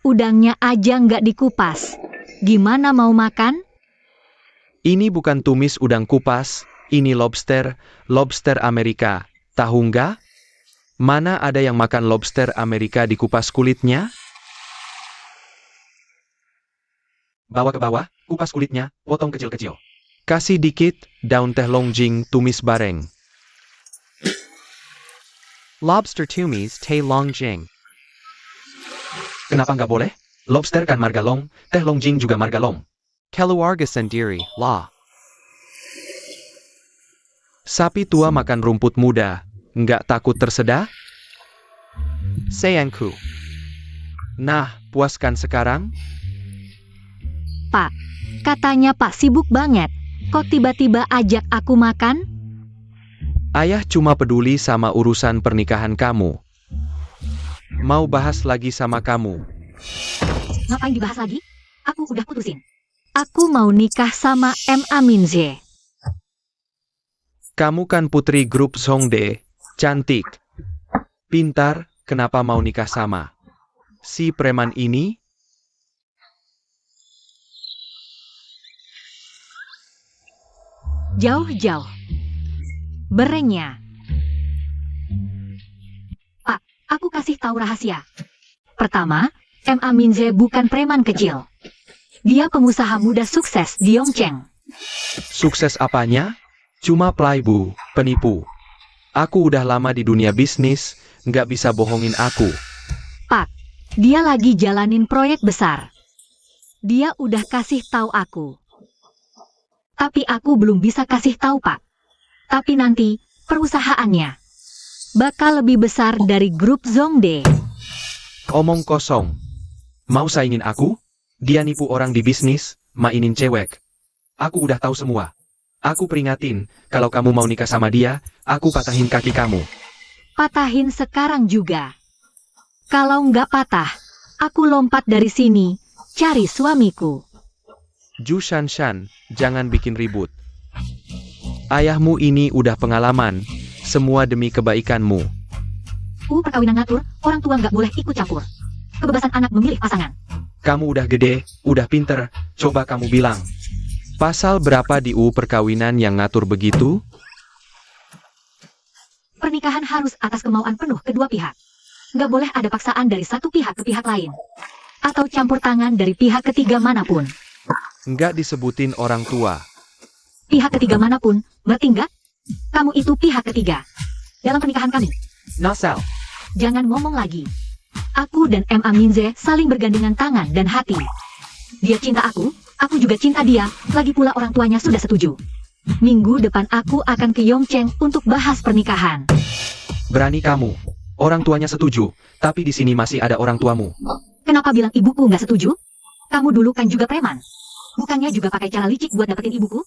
Udangnya aja nggak dikupas. Gimana mau makan? Ini bukan tumis udang kupas, ini lobster, lobster Amerika. Tahu nggak? Mana ada yang makan lobster Amerika dikupas kulitnya? Bawa ke bawah, kupas kulitnya, potong kecil-kecil. Kasih dikit, daun teh longjing, tumis bareng. Lobster tumis teh longjing. Kenapa nggak boleh? Lobster kan margalong, teh longjing juga margalong. Keluarga sendiri, lah. Sapi tua makan rumput muda, nggak takut tersedak? Sayangku. Nah, puaskan sekarang? Pak, katanya Pak sibuk banget. Kok tiba-tiba ajak aku makan? Ayah cuma peduli sama urusan pernikahan kamu. Mau bahas lagi sama kamu. Ngapain dibahas lagi? Aku udah putusin. Aku mau nikah sama M. Aminze. Kamu kan putri grup Songde, cantik, pintar, kenapa mau nikah sama si preman ini? Jauh-jauh. Berenya. Pak, aku kasih tahu rahasia. Pertama, M. Aminze bukan preman kecil. Dia pengusaha muda sukses di Yongcheng. Sukses apanya? Cuma playboy, penipu. Aku udah lama di dunia bisnis, nggak bisa bohongin aku. Pak, dia lagi jalanin proyek besar. Dia udah kasih tahu aku. Tapi aku belum bisa kasih tahu, Pak. Tapi nanti, perusahaannya bakal lebih besar dari grup Zongde. Omong kosong. Mau saingin aku? Dia nipu orang di bisnis, mainin cewek. Aku udah tahu semua. Aku peringatin, kalau kamu mau nikah sama dia, aku patahin kaki kamu. Patahin sekarang juga. Kalau nggak patah, aku lompat dari sini, cari suamiku. Ju Shanshan, jangan bikin ribut. Ayahmu ini udah pengalaman, semua demi kebaikanmu. Perkawinan ngatur, orang tua nggak boleh ikut campur. Kebebasan anak memilih pasangan. Kamu udah gede, udah pinter, coba kamu bilang. Pasal berapa di perkawinan yang ngatur begitu? Pernikahan harus atas kemauan penuh kedua pihak. Nggak boleh ada paksaan dari satu pihak ke pihak lain. Atau campur tangan dari pihak ketiga manapun. Nggak disebutin orang tua. Pihak ketiga manapun, ngerti nggak? Kamu itu pihak ketiga. Dalam pernikahan kami. Nasal. Jangan ngomong lagi. Aku dan M. Aminze saling bergandengan tangan dan hati. Dia cinta aku juga cinta dia, lagi pula orang tuanya sudah setuju. Minggu depan aku akan ke Yongcheng untuk bahas pernikahan. Berani kamu. Orang tuanya setuju, tapi di sini masih ada orang tuamu. Kenapa bilang ibuku nggak setuju? Kamu dulu kan juga preman. Bukannya juga pakai cara licik buat dapetin ibuku?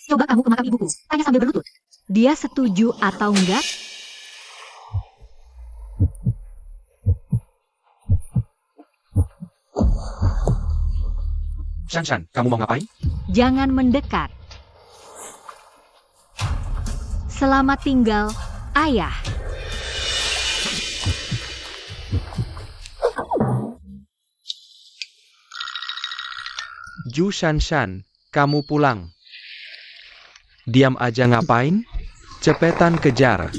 Coba kamu ke makam ibuku, tanya sambil berlutut. Dia setuju atau enggak? Shanshan, kamu mau ngapain? Jangan mendekat. Selamat tinggal, ayah. Ju Shanshan, kamu pulang. Diam aja ngapain? Cepetan kejar.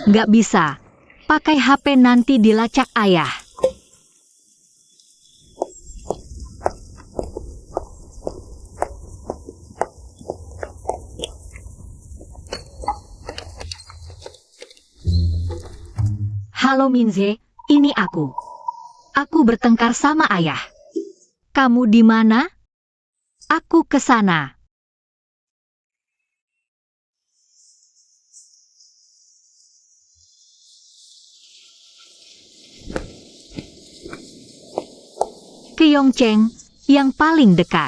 Nggak bisa. Pakai HP nanti dilacak ayah. Halo Minze, ini aku. Aku bertengkar sama ayah. Kamu di mana? Aku ke sana. Ke Yongcheng, yang paling dekat.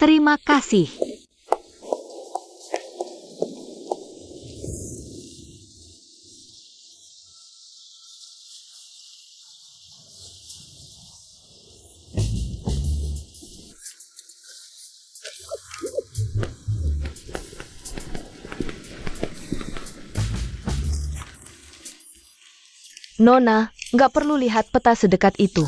Terima kasih. Nona, nggak perlu lihat peta sedekat itu.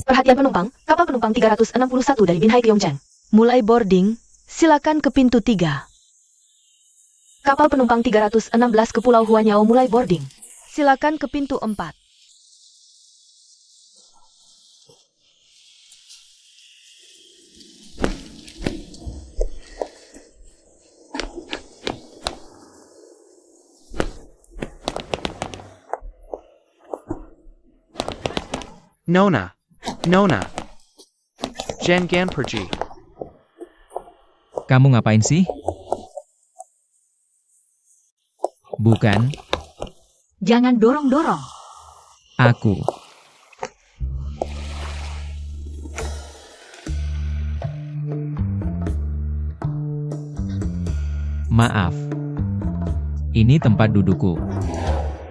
Perhatian penumpang, kapal penumpang 361 dari Binhai ke Yongchang. Mulai boarding, silakan ke pintu 3. Kapal penumpang 316 ke Pulau Huanyao mulai boarding. Silakan ke pintu 4. Nona. Nona. Jangan pergi. Kamu ngapain sih? Bukan, Jangan dorong-dorong. aku. Maaf. Ini tempat dudukku.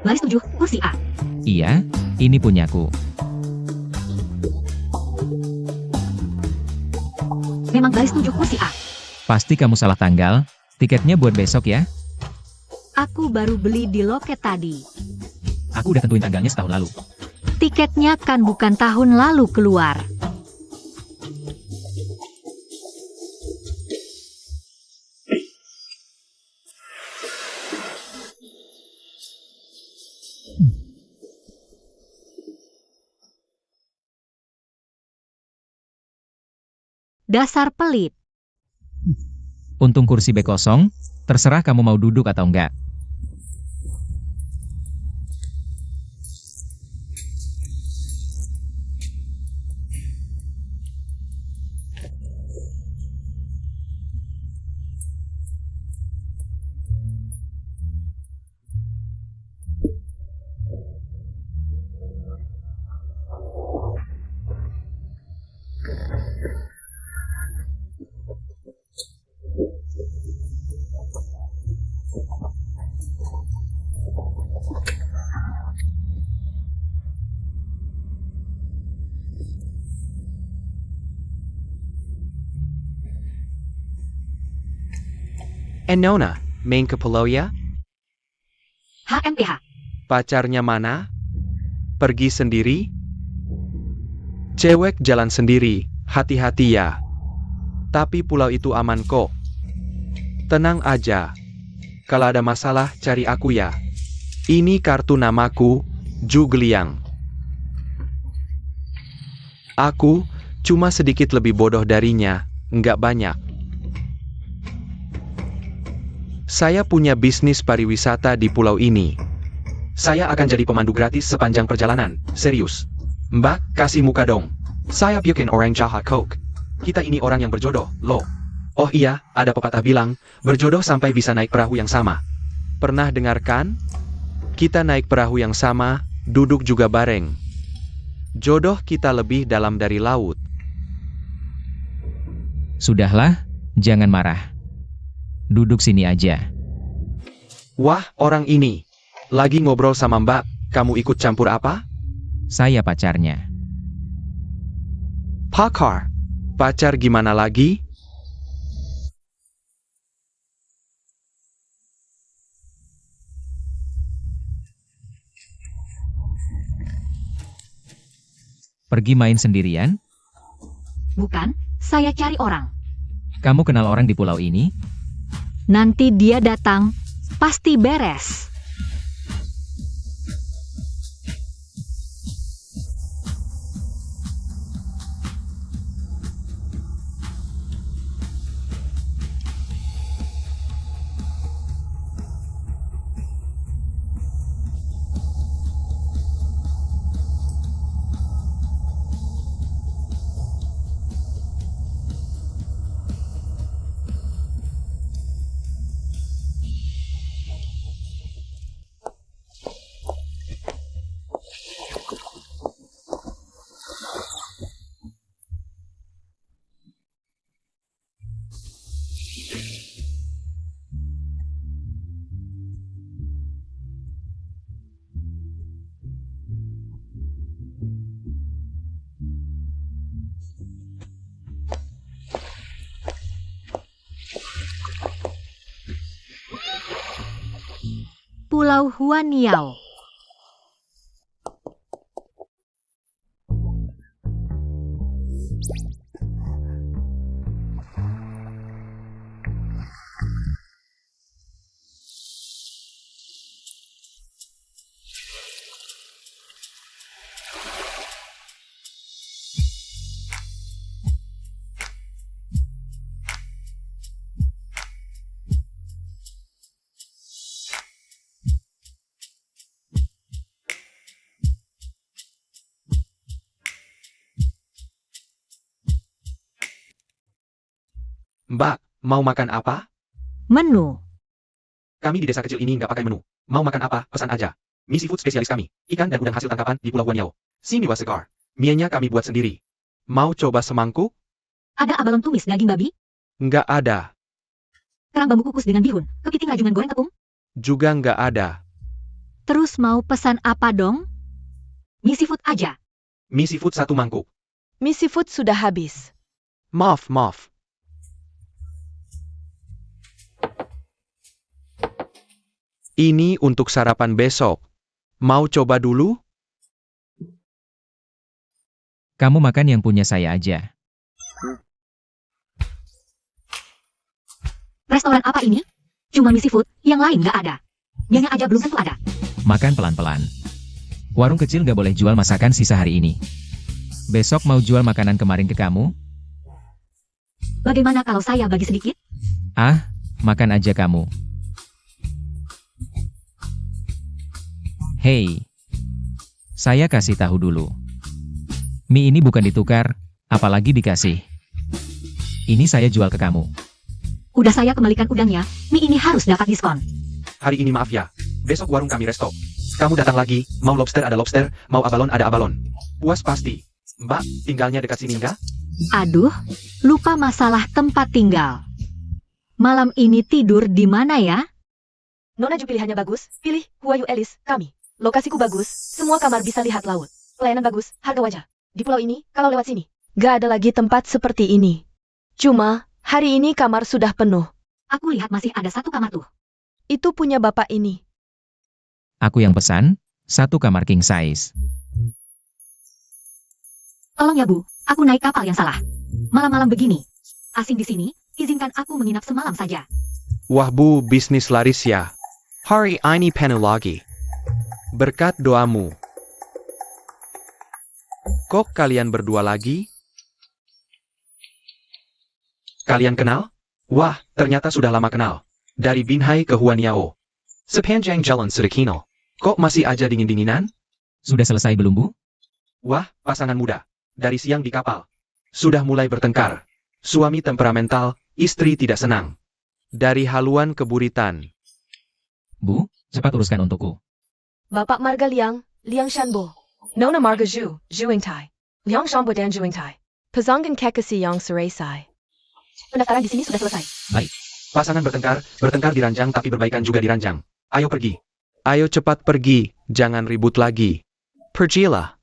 Baris 7, kursi A. Iya, ini punyaku. Memang baris 7, kursi A. Pasti kamu salah tanggal. Tiketnya buat besok ya. Aku baru beli di loket tadi. Aku udah tentuin tanggalnya setahun lalu. Tiketnya kan bukan tahun lalu keluar. Dasar pelit. Untung kursi B kosong, terserah kamu mau duduk atau enggak. Nona, main ke pulau ya? HMPH. Pacarnya mana? Pergi sendiri? Cewek jalan sendiri, hati-hati ya. Tapi pulau itu aman kok. Tenang aja. Kalau ada masalah, cari aku ya. Ini kartu namaku, Jugliang. Aku cuma sedikit lebih bodoh darinya, nggak banyak. Saya punya bisnis pariwisata di pulau ini. Saya akan jadi pemandu gratis sepanjang perjalanan. Serius. Mbak, kasih muka dong. Saya bikin orang jahat Coke. Kita ini orang yang berjodoh, loh. Oh iya, ada pepatah bilang, berjodoh sampai bisa naik perahu yang sama. Pernah dengarkan? Kita naik perahu yang sama, duduk juga bareng. Jodoh kita lebih dalam dari laut. Sudahlah, jangan marah. Duduk sini aja. Wah, orang ini. Lagi ngobrol sama Mbak, kamu ikut campur apa? Saya pacarnya. Pakar. Pacar gimana lagi? Pergi main sendirian? Bukan, saya cari orang. Kamu kenal orang di pulau ini? Nanti dia datang, pasti beres. Pulau Huaniao. Mbak, mau makan apa? Menu. Kami di desa kecil ini nggak pakai menu. Mau makan apa, pesan aja. Mie seafood spesialis kami. Ikan dan udang hasil tangkapan di Pulau Huaniao. Sini was segar. Mie-nya kami buat sendiri. Mau coba semangkuk? Ada abalon tumis daging babi, Nggak ada. kerang bambu kukus dengan bihun, kepiting rajungan goreng tepung. Juga nggak ada. Terus mau pesan apa dong? Mie seafood aja. Mie seafood 1 mangkuk. Mie seafood sudah habis. Maaf, maaf. Ini untuk sarapan besok. Mau coba dulu? Kamu makan yang punya saya aja. Restoran apa ini? Cuma mie seafood, yang lain nggak ada. Mienya aja belum tentu ada. Makan pelan-pelan. Warung kecil gak boleh jual masakan sisa hari ini. Besok mau jual makanan kemarin ke kamu? Bagaimana kalau saya bagi sedikit? Ah, makan aja kamu. Hei, saya kasih tahu dulu. Mie ini bukan ditukar, apalagi dikasih. Ini saya jual ke kamu. Udah saya kembalikan udangnya, mie ini harus dapat diskon. Hari ini maaf ya. Besok warung kami resto. Kamu datang lagi, mau lobster ada lobster, mau abalon ada abalon. Puas pasti. Mbak, tinggalnya dekat sini nggak? Aduh, lupa masalah tempat tinggal. Malam ini tidur di mana ya? Nona Ju pilihannya bagus, pilih Huayu Elis, kami. Lokasiku bagus, semua kamar bisa lihat laut. Pelayanan bagus, harga wajar. Di pulau ini, kalau lewat sini, gak ada lagi tempat seperti ini. Cuma, hari ini kamar sudah penuh. Aku lihat masih ada 1 kamar tuh. Itu punya bapak ini. Aku yang pesan, 1 kamar king size. Tolong ya Bu, aku naik kapal yang salah. Malam-malam begini. Asing di sini, izinkan aku menginap semalam saja. Wah Bu, bisnis laris ya. Hari ini penuh lagi. Berkat doamu. Kok kalian berdua lagi? Kalian kenal? Wah, ternyata sudah lama kenal. Dari Binhai ke Huaniao. Sepanjang jalan Sedekino. Kok masih aja dingin-dinginan? Sudah selesai belum, Bu? Wah, pasangan muda. Dari siang di kapal. Sudah mulai bertengkar. Suami temperamental, istri tidak senang. Dari haluan ke buritan. Bu, cepat uruskan untukku. Bapak Marga Liang, Liang Shanbo. Nona Marga Zhu, Zhuing Tai. Liang Shanbo dan Zhuing Tai. Pazangan Kekasi Yang Seresai. Pendaftaran di sini sudah selesai. Pasangan bertengkar di ranjang tapi berbaikan juga di ranjang. Ayo pergi. Ayo cepat pergi, jangan ribut lagi. Pergilah.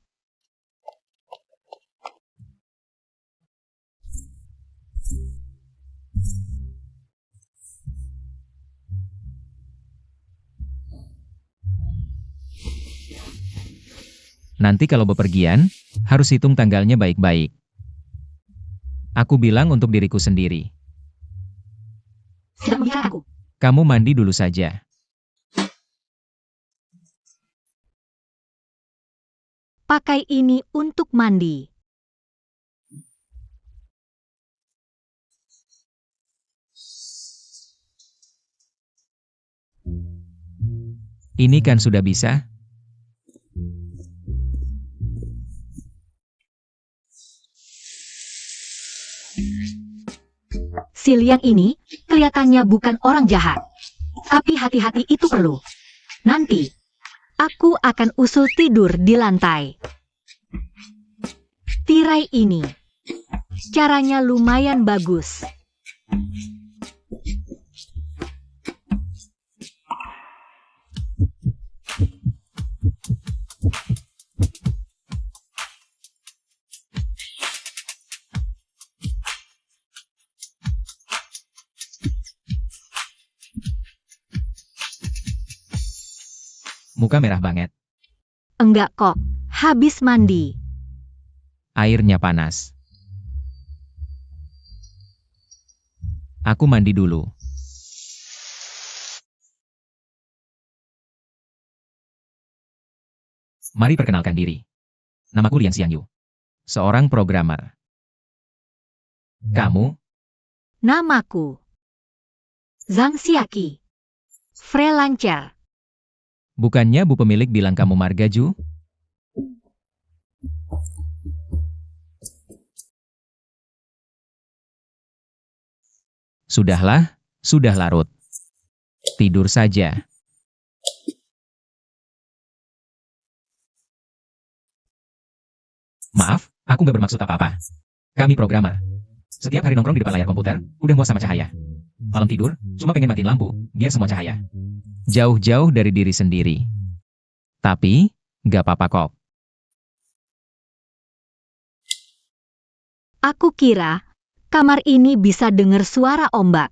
Nanti kalau bepergian, harus hitung tanggalnya baik-baik. Aku bilang untuk diriku sendiri. Sedang mengira aku. Kamu mandi dulu saja. Pakai ini untuk mandi. Ini kan sudah bisa? Si Liang ini kelihatannya bukan orang jahat. Tapi hati-hati itu perlu. Nanti, aku akan usul tidur di lantai. Tirai ini, caranya lumayan bagus. Muka merah banget. Enggak kok, habis mandi. Airnya panas. Aku mandi dulu. Mari perkenalkan diri. Namaku Lian Xiangyu. Seorang programmer. Kamu? Namaku Zhang Xiaqi. Freelancer. Bukannya bu pemilik bilang kamu margaju? Sudahlah, sudah larut. Tidur saja. Maaf, aku nggak bermaksud apa-apa. Kami programmer. Setiap hari nongkrong di depan layar komputer, udah muak sama cahaya. Malam tidur, cuma pengen matiin lampu, biar semua cahaya. Jauh-jauh dari diri sendiri. Tapi, nggak apa-apa kok. Aku kira kamar ini bisa dengar suara ombak.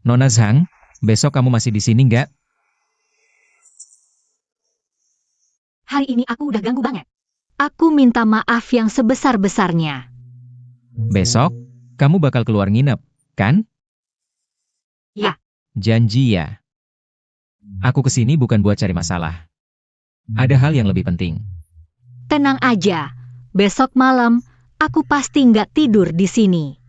Nona Zhang, besok kamu masih di sini nggak? Hari ini aku udah ganggu banget. Aku minta maaf yang sebesar-besarnya. Besok, kamu bakal keluar nginep, kan? Ya. Janji ya. Aku kesini bukan buat cari masalah. Ada hal yang lebih penting. Tenang aja, besok malam aku pasti nggak tidur di sini.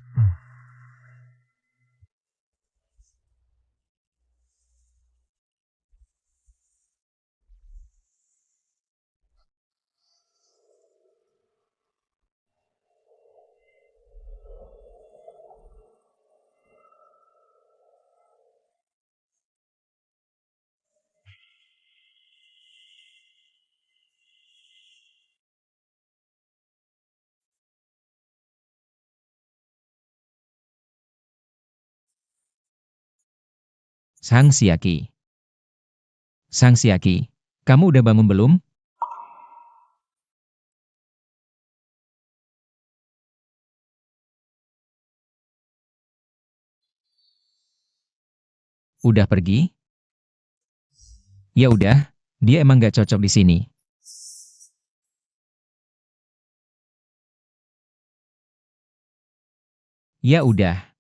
Zhang Xiaqi. Zhang Xiaqi, kamu udah bangun belum? Udah pergi? Ya udah, dia emang nggak cocok di sini. Ya udah.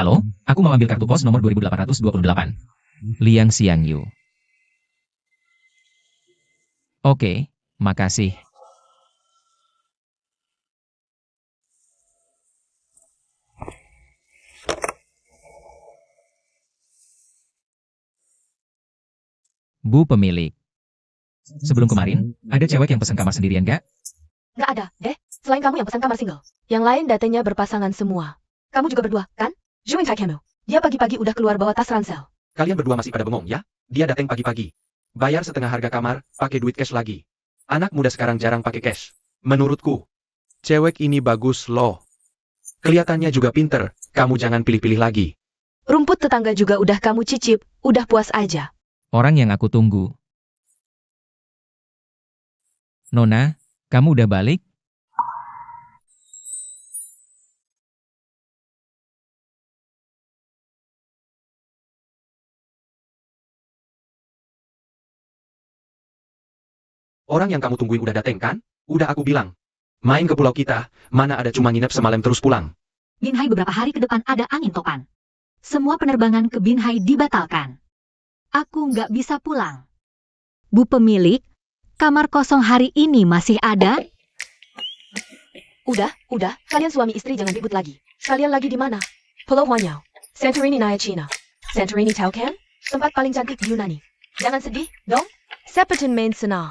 Halo, aku mau ambil kartu pos nomor 2828. Liang Xiangyu. Oke, makasih. Bu pemilik. Sebelum kemarin, ada cewek yang pesan kamar sendirian gak? Nggak ada, deh. Selain kamu yang pesan kamar single. Yang lain datanya berpasangan semua. Kamu juga berdua, kan? Juin kamu. Dia pagi-pagi udah keluar bawa tas ransel. Kalian berdua masih pada bengong ya? Dia datang pagi-pagi. Bayar setengah harga kamar, pakai duit cash lagi. Anak muda sekarang jarang pakai cash. Menurutku, Cewek ini bagus loh. kelihatannya juga pinter, kamu jangan pilih-pilih lagi. Rumput tetangga juga udah kamu cicip, udah puas aja. Orang yang aku tunggu. Nona, kamu udah balik? Orang yang kamu tungguin udah dateng kan? Udah aku bilang. Main ke pulau kita, mana ada cuma nginep semalam terus pulang. Binhai beberapa hari ke depan ada angin topan. Semua penerbangan ke Binhai dibatalkan. Aku nggak bisa pulang. Bu pemilik, kamar kosong hari ini masih ada? Udah, kalian suami istri jangan ribut lagi. Kalian lagi di mana? Pulau Huanyao, Santorini Naya Cina. Santorini tahu kan? Tempat paling cantik di Yunani. Jangan sedih, dong. Seperti main senang.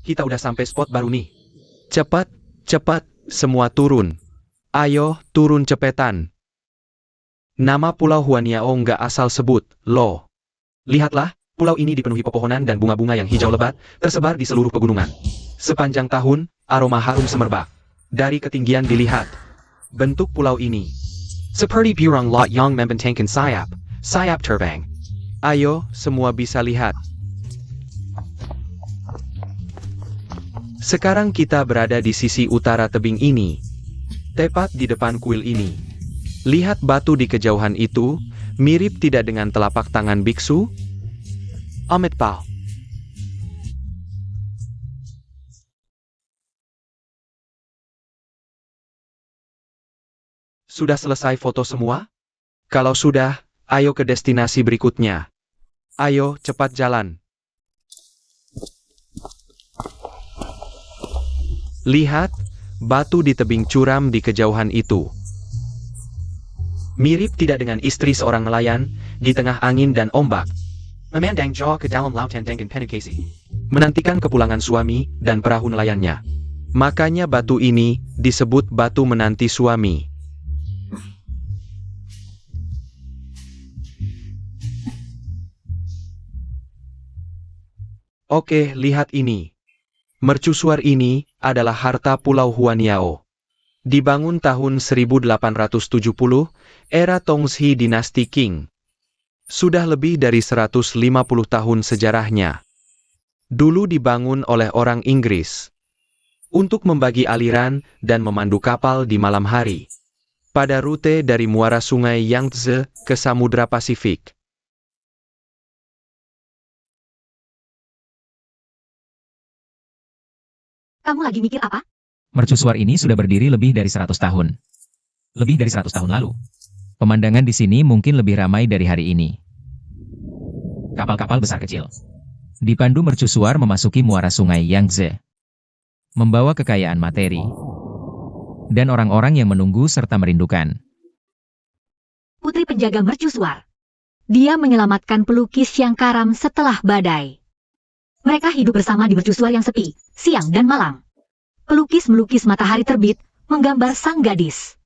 Kita udah sampai spot baru nih. Cepat, cepat, semua turun. Ayo, turun cepetan. Nama Pulau Huanyao nggak asal sebut, loh. Lihatlah, pulau ini dipenuhi pepohonan dan bunga-bunga yang hijau lebat, tersebar di seluruh pegunungan. Sepanjang tahun, aroma harum semerbak. Dari ketinggian dilihat, bentuk pulau ini seperti pirang lot yang membentangkan sayap, sayap terbang. Ayo, semua bisa lihat. Sekarang kita berada di sisi utara tebing ini. Tepat di depan kuil ini. Lihat batu di kejauhan itu, mirip tidak dengan telapak tangan biksu? Amit Pao. Sudah selesai foto semua? Kalau sudah, ayo ke destinasi berikutnya. Ayo, cepat jalan. Lihat, batu di tebing curam di kejauhan itu. Mirip tidak dengan istri seorang nelayan, di tengah angin dan ombak. Memandang jauh ke dalam lautan dengan penuh kasih. Menantikan kepulangan suami dan perahu nelayannya. Makanya batu ini disebut batu menanti suami. Oke, lihat ini. Mercusuar ini adalah harta Pulau Huanyao. Dibangun tahun 1870, era Tongzhi dinasti Qing. Sudah lebih dari 150 tahun sejarahnya. Dulu dibangun oleh orang Inggris. Untuk membagi aliran dan memandu kapal di malam hari. Pada rute dari muara sungai Yangtze ke Samudra Pasifik. Kamu lagi mikir apa? Mercusuar ini sudah berdiri lebih dari 100 tahun. Lebih dari 100 tahun lalu. Pemandangan di sini mungkin lebih ramai dari hari ini. Kapal-kapal besar kecil. Dipandu mercusuar memasuki muara sungai Yangtze. Membawa kekayaan materi. Dan orang-orang yang menunggu serta merindukan. Putri penjaga mercusuar. Dia menyelamatkan pelukis yang karam setelah badai. Mereka hidup bersama di mercusuar yang sepi, siang dan malam. Pelukis melukis matahari terbit, menggambar sang gadis.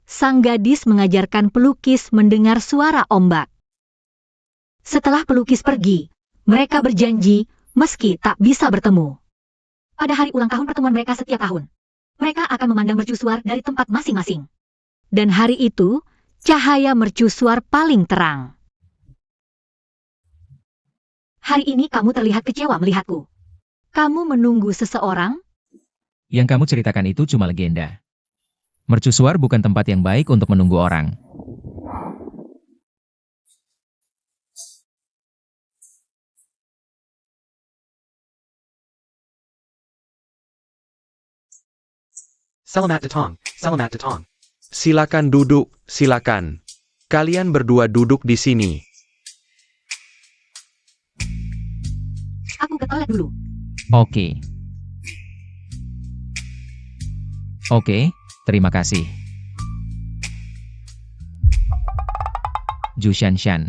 Sang gadis mengajarkan pelukis mendengar suara ombak. Setelah pelukis pergi, mereka berjanji, meski tak bisa bertemu. Pada hari ulang tahun pertemuan mereka setiap tahun, mereka akan memandang mercusuar dari tempat masing-masing. Dan hari itu, cahaya mercusuar paling terang. Hari ini kamu terlihat kecewa melihatku. Kamu menunggu seseorang? Yang kamu ceritakan itu cuma legenda. Mercusuar bukan tempat yang baik untuk menunggu orang. Selamat datang, selamat datang. Silakan duduk, silakan. Kalian berdua duduk di sini. Aku ke toilet dulu. Oke. Oke, terima kasih. Ju Shanshan.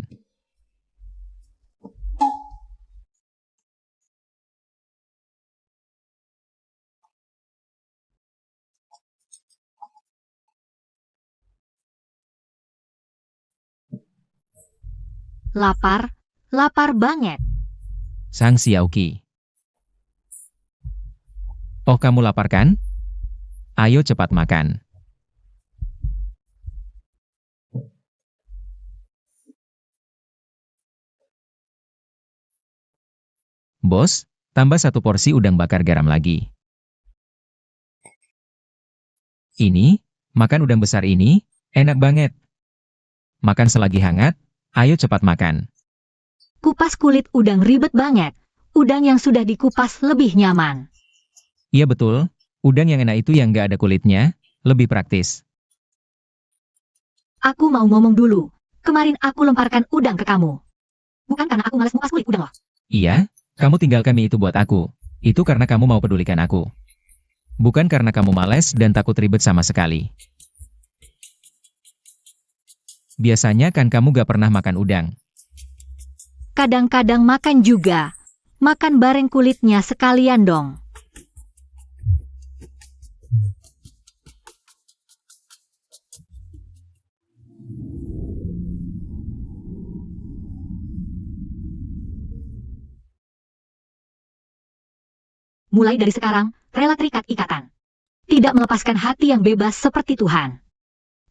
Lapar, lapar banget. Sang Xiaoqi. Oh, kamu lapar kan? Ayo cepat makan. Bos, tambah 1 porsi udang bakar garam lagi. Ini, makan udang besar ini, enak banget. Makan selagi hangat, ayo cepat makan. Kupas kulit udang ribet banget. Udang yang sudah dikupas lebih nyaman. Iya betul, udang yang enak itu yang nggak ada kulitnya, lebih praktis. Aku mau ngomong dulu. Kemarin aku lemparkan udang ke kamu. Bukan karena aku malas ngupas kulit udang loh. Iya, kamu tinggalkan mie itu buat aku. Itu karena kamu mau pedulikan aku. Bukan karena kamu males dan takut ribet sama sekali. Biasanya kan kamu gak pernah makan udang. Kadang-kadang makan juga. Makan bareng kulitnya sekalian dong. Mulai dari sekarang, rela terikat ikatan. Tidak melepaskan hati yang bebas seperti Tuhan.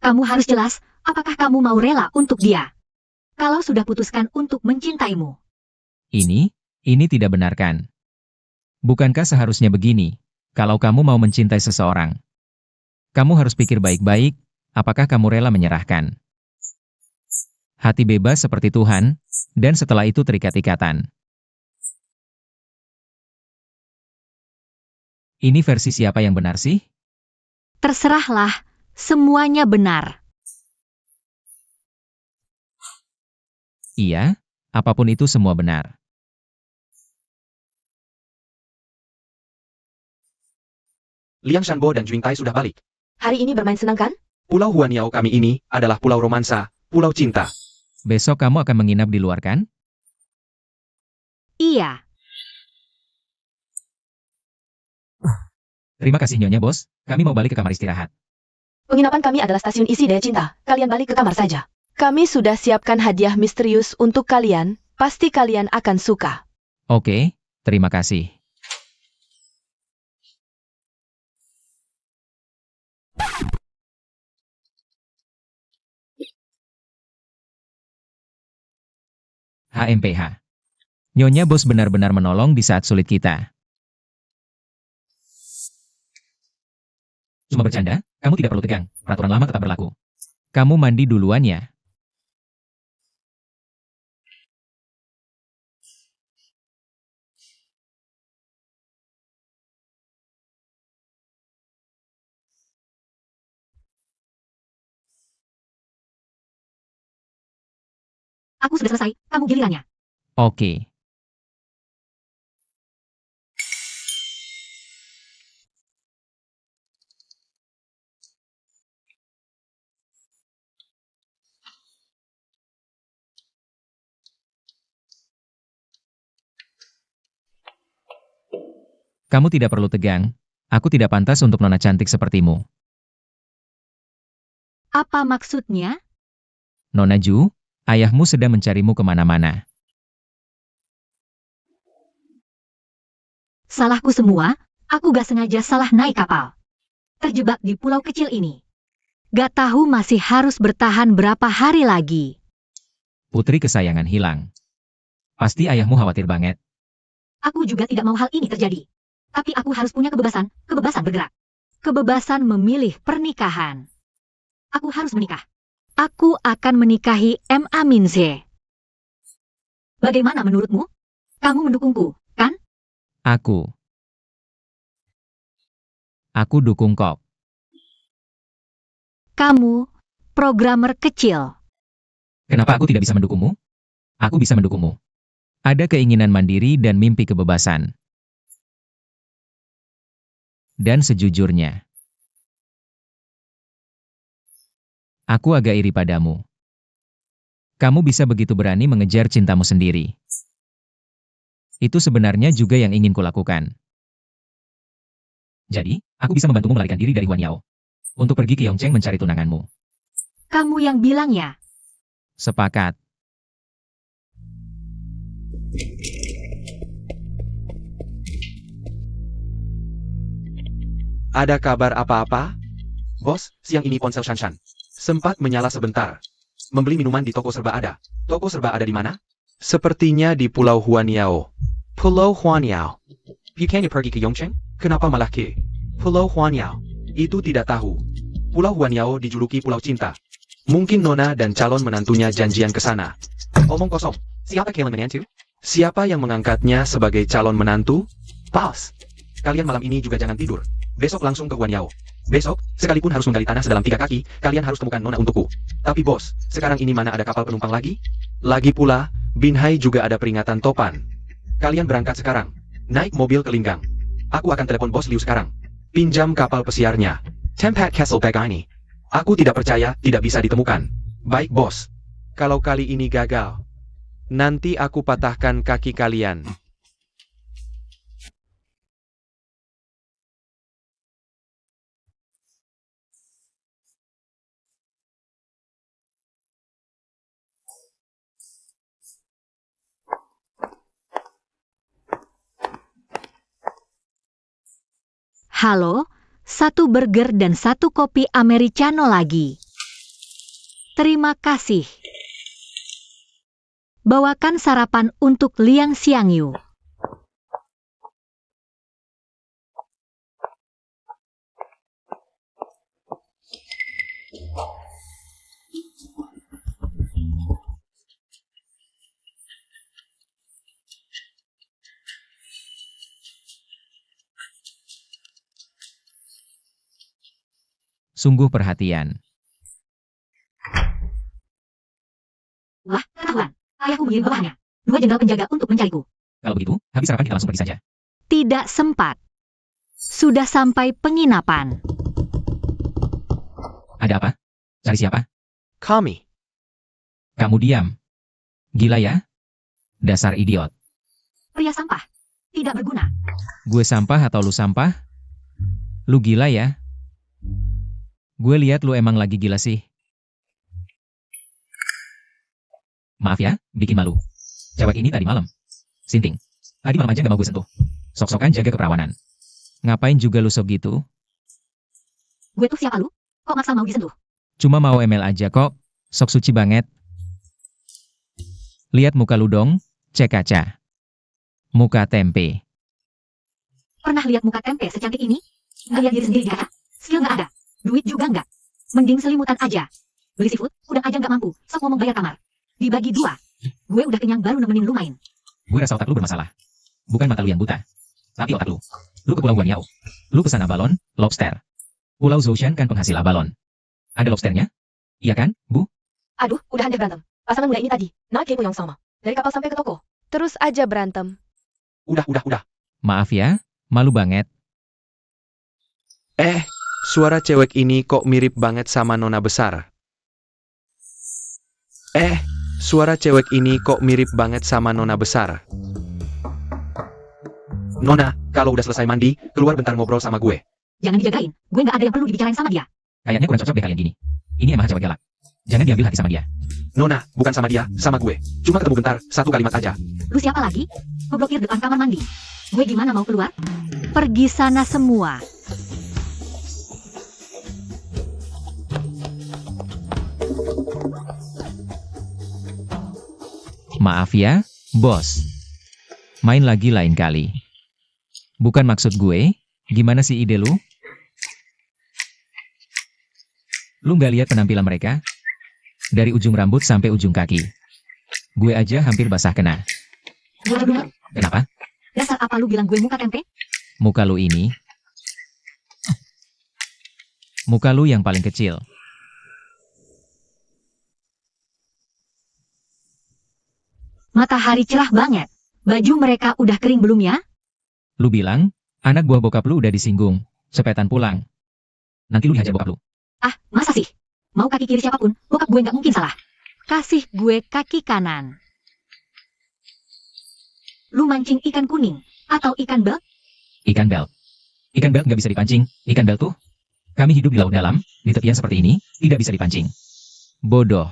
Kamu harus jelas, apakah kamu mau rela untuk dia. Kalau sudah putuskan untuk mencintaimu. Ini tidak benar kan? Bukankah seharusnya begini? Kalau kamu mau mencintai seseorang, kamu harus pikir baik-baik, apakah kamu rela menyerahkan hati bebas seperti Tuhan, dan setelah itu terikat ikatan. Ini versi siapa yang benar sih? Terserahlah, semuanya benar. Iya, apapun itu semua benar. Liang Shanbo dan Jing Tai sudah balik. Hari ini bermain senang kan? Pulau Huaniao kami ini adalah pulau romansa, pulau cinta. Besok kamu akan menginap di luar kan? Iya. Terima kasih Nyonya Bos, kami mau balik ke kamar istirahat. Penginapan kami adalah stasiun isi daya cinta. Kalian balik ke kamar saja. Kami sudah siapkan hadiah misterius untuk kalian. Pasti kalian akan suka. Oke, terima kasih. HMPH. Nyonya Bos benar-benar menolong di saat sulit kita. Cuma bercanda, kamu tidak perlu tegang, peraturan lama tetap berlaku. Kamu mandi duluan ya. Aku sudah selesai, kamu gilirannya. Oke. Kamu tidak perlu tegang, aku tidak pantas untuk nona cantik sepertimu. Apa maksudnya? Nona Ju, ayahmu sedang mencarimu kemana-mana. Salahku semua, aku gak sengaja salah naik kapal. Terjebak di pulau kecil ini. Gak tahu masih harus bertahan berapa hari lagi. Putri kesayangan hilang. Pasti ayahmu khawatir banget. Aku juga tidak mau hal ini terjadi. Tapi aku harus punya kebebasan bergerak. Kebebasan memilih pernikahan. Aku harus menikah. Aku akan menikahi M.A. Minze. Bagaimana menurutmu? Kamu mendukungku, kan? Aku dukung kok. Kamu, programmer kecil. Kenapa aku tidak bisa mendukungmu? Aku bisa mendukungmu. Ada keinginan mandiri dan mimpi kebebasan. Dan sejujurnya, aku agak iri padamu. Kamu bisa begitu berani mengejar cintamu sendiri. Itu sebenarnya juga yang ingin kulakukan. Jadi, aku bisa membantumu melarikan diri dari Huan Yao. Untuk pergi ke Yongcheng mencari tunanganmu. Kamu yang bilang ya. Sepakat. Ada kabar apa-apa? Bos, siang ini ponsel Shanshan sempat menyala sebentar. Membeli minuman di toko serba ada. Toko serba ada di mana? Sepertinya di Pulau Huan Yao. Pulau Huan Yao. Bukannya pergi ke Yongcheng? Kenapa malah ke Pulau Huan Yao? Itu tidak tahu. Pulau Huan Yao dijuluki Pulau Cinta. Mungkin Nona dan calon menantunya janjian ke sana. Omong kosong. Siapa calon menantu? Siapa yang mengangkatnya sebagai calon menantu? Pals. Kalian malam ini juga jangan tidur. Besok langsung ke Huan Yao. Besok, sekalipun harus menggali tanah sedalam 3 kaki, kalian harus temukan Nona untukku. Tapi bos, sekarang ini mana ada kapal penumpang lagi? Lagi pula, Binhai juga ada peringatan topan. Kalian berangkat sekarang. Naik mobil ke Linggang. Aku akan telepon bos Liu sekarang. Pinjam kapal pesiarnya. Tempat Castle Bagani. Aku tidak percaya tidak bisa ditemukan. Baik bos. Kalau kali ini gagal, nanti aku patahkan kaki kalian. Halo, 1 burger dan 1 kopi americano lagi. Terima kasih. Bawakan sarapan untuk Liang Xiangyu. Sungguh perhatian. Wah, ketahuan. Ayahku mengirim bawahannya. 2 jenderal penjaga untuk mencariku. Kalau begitu, habis sarapan kita langsung pergi saja. Tidak sempat. Sudah sampai penginapan. Ada apa? Cari siapa? Kami. Kamu diam. Gila ya? Dasar idiot. Pria sampah. Tidak berguna. Gue sampah atau lu sampah? Lu gila ya? Gue lihat lu emang lagi gila sih. Maaf ya, bikin malu. Cewek ini tadi malam. Sinting. Tadi malam aja gak mau gue sentuh. Sok-sokan jaga keperawanan. Ngapain juga lu sok gitu? Gue tuh siapa lu? Kok maksa mau disentuh? Cuma mau ML aja kok. Sok suci banget. Lihat muka lu dong, cek kaca. Muka tempe. Pernah lihat muka tempe secantik ini? Nggak lihat diri sendiri di kaca? Skill nggak ada. Duit juga nggak. Mending selimutan aja. Beli seafood, udang aja nggak mampu. Sok ngomong bayar kamar. Dibagi 2. Gue udah kenyang baru nemenin lu main. Gue rasa otak lu bermasalah. Bukan mata lu yang buta. Tapi otak lu. Lu ke Pulau Guan Yao. Lu pesan abalon, lobster. Pulau Zhoushan kan penghasil abalon. Ada lobsternya? Iya kan, Bu? Aduh, udah anda berantem. Pasangan muda ini tadi, nak kepo yang sama. Dari kapal sampai ke toko. Terus aja berantem. Udah. Maaf ya, malu banget. Suara cewek ini kok mirip banget sama Nona besar. Suara cewek ini kok mirip banget sama Nona besar. Nona, kalau udah selesai mandi, keluar bentar ngobrol sama gue. Jangan dijagain. Gue nggak ada yang perlu dibicarain sama dia. Kayaknya kurang cocok deh kalian gini. Ini emang cewek galak. Jangan diambil hati sama dia. Nona, bukan sama dia, sama gue. Cuma ketemu bentar, 1 kalimat aja. Lu siapa lagi? Ngeblokir depan kamar mandi. Gue gimana mau keluar? Pergi sana semua. Maaf ya, bos. Main lagi lain kali. Bukan maksud gue, gimana sih ide lu? Lu nggak lihat penampilan mereka? Dari ujung rambut sampai ujung kaki. Gue aja hampir basah kena. Gue dengar. Kenapa? Dasar apa lu bilang gue muka tempe? Muka lu ini. Muka lu yang paling kecil. Matahari cerah banget. Baju mereka udah kering belum ya? Lu bilang, anak buah bokap lu udah disinggung. Sepetan pulang. Nanti lu dihajar bokap lu. Ah, masa sih? Mau kaki kiri siapapun, bokap gue nggak mungkin salah. Kasih gue kaki kanan. Lu mancing ikan kuning atau ikan bel? Ikan bel. Ikan bel nggak bisa dipancing. Ikan bel tuh, kami hidup di laut dalam, di tepian seperti ini, tidak bisa dipancing. Bodoh.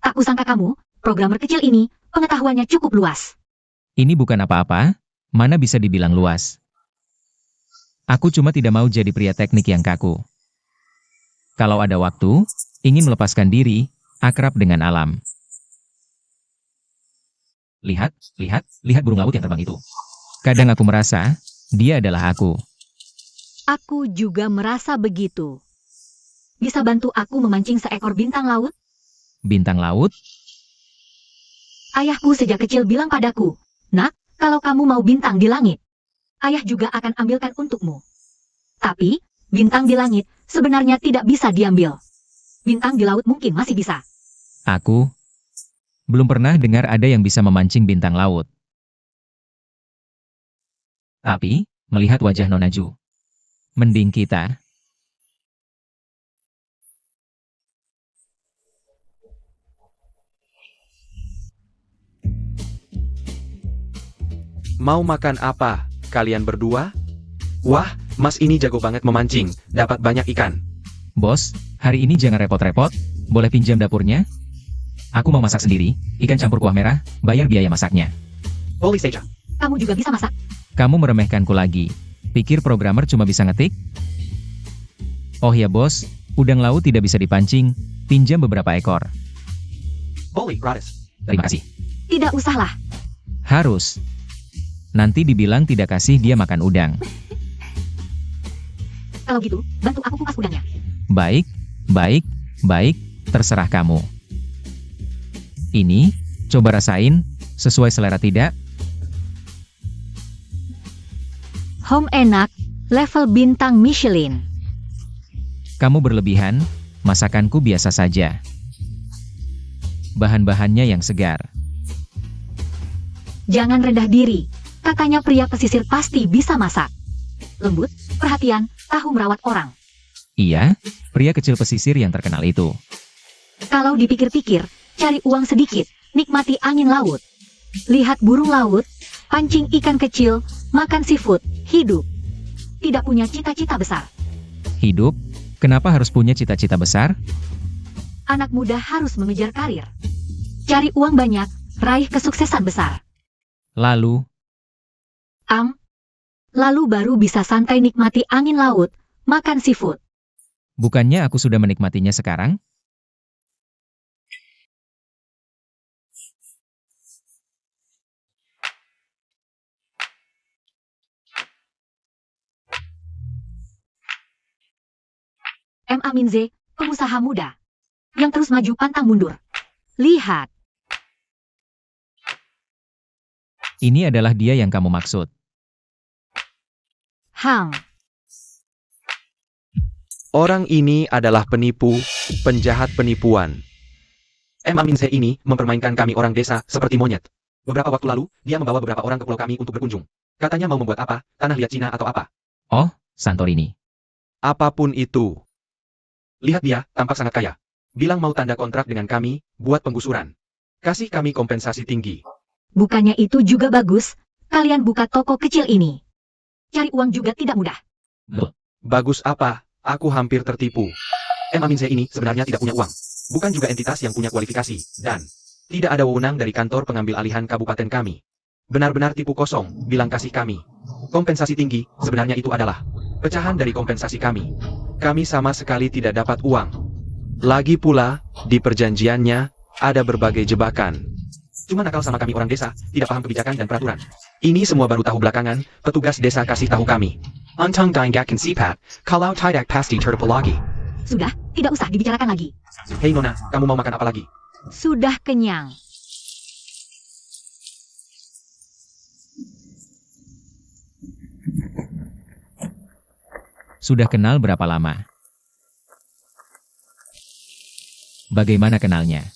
Tak kusangka kamu, programmer kecil ini, pengetahuannya cukup luas. Ini bukan apa-apa, mana bisa dibilang luas. Aku cuma tidak mau jadi pria teknik yang kaku. Kalau ada waktu, ingin melepaskan diri, akrab dengan alam. Lihat, lihat burung laut yang terbang itu. Kadang aku merasa, dia adalah aku. Aku juga merasa begitu. Bisa bantu aku memancing seekor bintang laut? Bintang laut, Ayahku sejak kecil bilang padaku, "Nak, kalau kamu mau bintang di langit, ayah juga akan ambilkan untukmu." Tapi, bintang di langit sebenarnya tidak bisa diambil. Bintang di laut mungkin masih bisa. aku belum pernah dengar ada yang bisa memancing bintang laut. Tapi, melihat wajah Nona Ju, mending kita. Mau makan apa, kalian berdua? Wah, mas ini jago banget memancing, dapat banyak ikan. Bos, hari ini jangan repot-repot, boleh pinjam dapurnya? Aku mau masak sendiri, ikan campur kuah merah, bayar biaya masaknya. Boleh saja. Kamu juga bisa masak. Kamu meremehkanku lagi. Pikir programmer cuma bisa ngetik? Oh ya bos, udang laut tidak bisa dipancing, pinjam beberapa ekor. Boleh, gratis. Terima kasih. Tidak usahlah. Harus. Nanti dibilang tidak kasih dia makan udang. Kalau gitu, bantu aku kupas udangnya. Baik, baik, baik, terserah kamu. Ini, coba rasain, sesuai selera tidak? Home enak, level bintang Michelin. Kamu berlebihan, masakanku biasa saja. Bahan-bahannya yang segar. Jangan rendah diri. Katanya pria pesisir pasti bisa masak. Lembut, perhatian, tahu merawat orang. Iya, pria kecil pesisir yang terkenal itu. Kalau dipikir-pikir, cari uang sedikit, nikmati angin laut. Lihat burung laut, pancing ikan kecil, makan seafood, hidup. Tidak punya cita-cita besar. Hidup, kenapa harus punya cita-cita besar? Anak muda harus mengejar karir. Cari uang banyak, raih kesuksesan besar. Lalu baru bisa santai nikmati angin laut, makan seafood. Bukannya aku sudah menikmatinya sekarang? M. Aminze, pengusaha muda. Yang terus maju pantang mundur. Lihat, Ini adalah dia yang kamu maksud. Hang. Orang ini adalah penipu, penjahat penipuan. M. Aminse ini mempermainkan kami orang desa seperti monyet. Beberapa waktu lalu, dia membawa beberapa orang ke pulau kami untuk berkunjung. Katanya mau membuat apa, tanah liat Cina atau apa. Oh, Santorini. Apapun itu. Lihat dia, tampak sangat kaya. Bilang mau tanda kontrak dengan kami, buat penggusuran. Kasih kami kompensasi tinggi. Bukannya itu juga bagus, kalian buka toko kecil ini. Cari uang juga tidak mudah. Bagus apa? Aku hampir tertipu. M. Aminse ini sebenarnya tidak punya uang. Bukan juga entitas yang punya kualifikasi. Dan tidak ada wewenang dari kantor pengambil alihan kabupaten kami. Benar-benar tipu kosong, bilang kasih kami. Kompensasi tinggi, sebenarnya itu adalah pecahan dari kompensasi kami. Kami sama sekali tidak dapat uang. Lagi pula, di perjanjiannya, ada berbagai jebakan. Cuma nakal sama kami orang desa, tidak paham kebijakan dan peraturan. Ini semua baru tahu belakangan, petugas desa kasih tahu kami. Untang daingakan sipat, kalau tidak pasti tertipu lagi. Sudah, tidak usah dibicarakan lagi. Hei Nona, kamu mau makan apa lagi? Sudah kenyang. Sudah kenal berapa lama? Bagaimana kenalnya?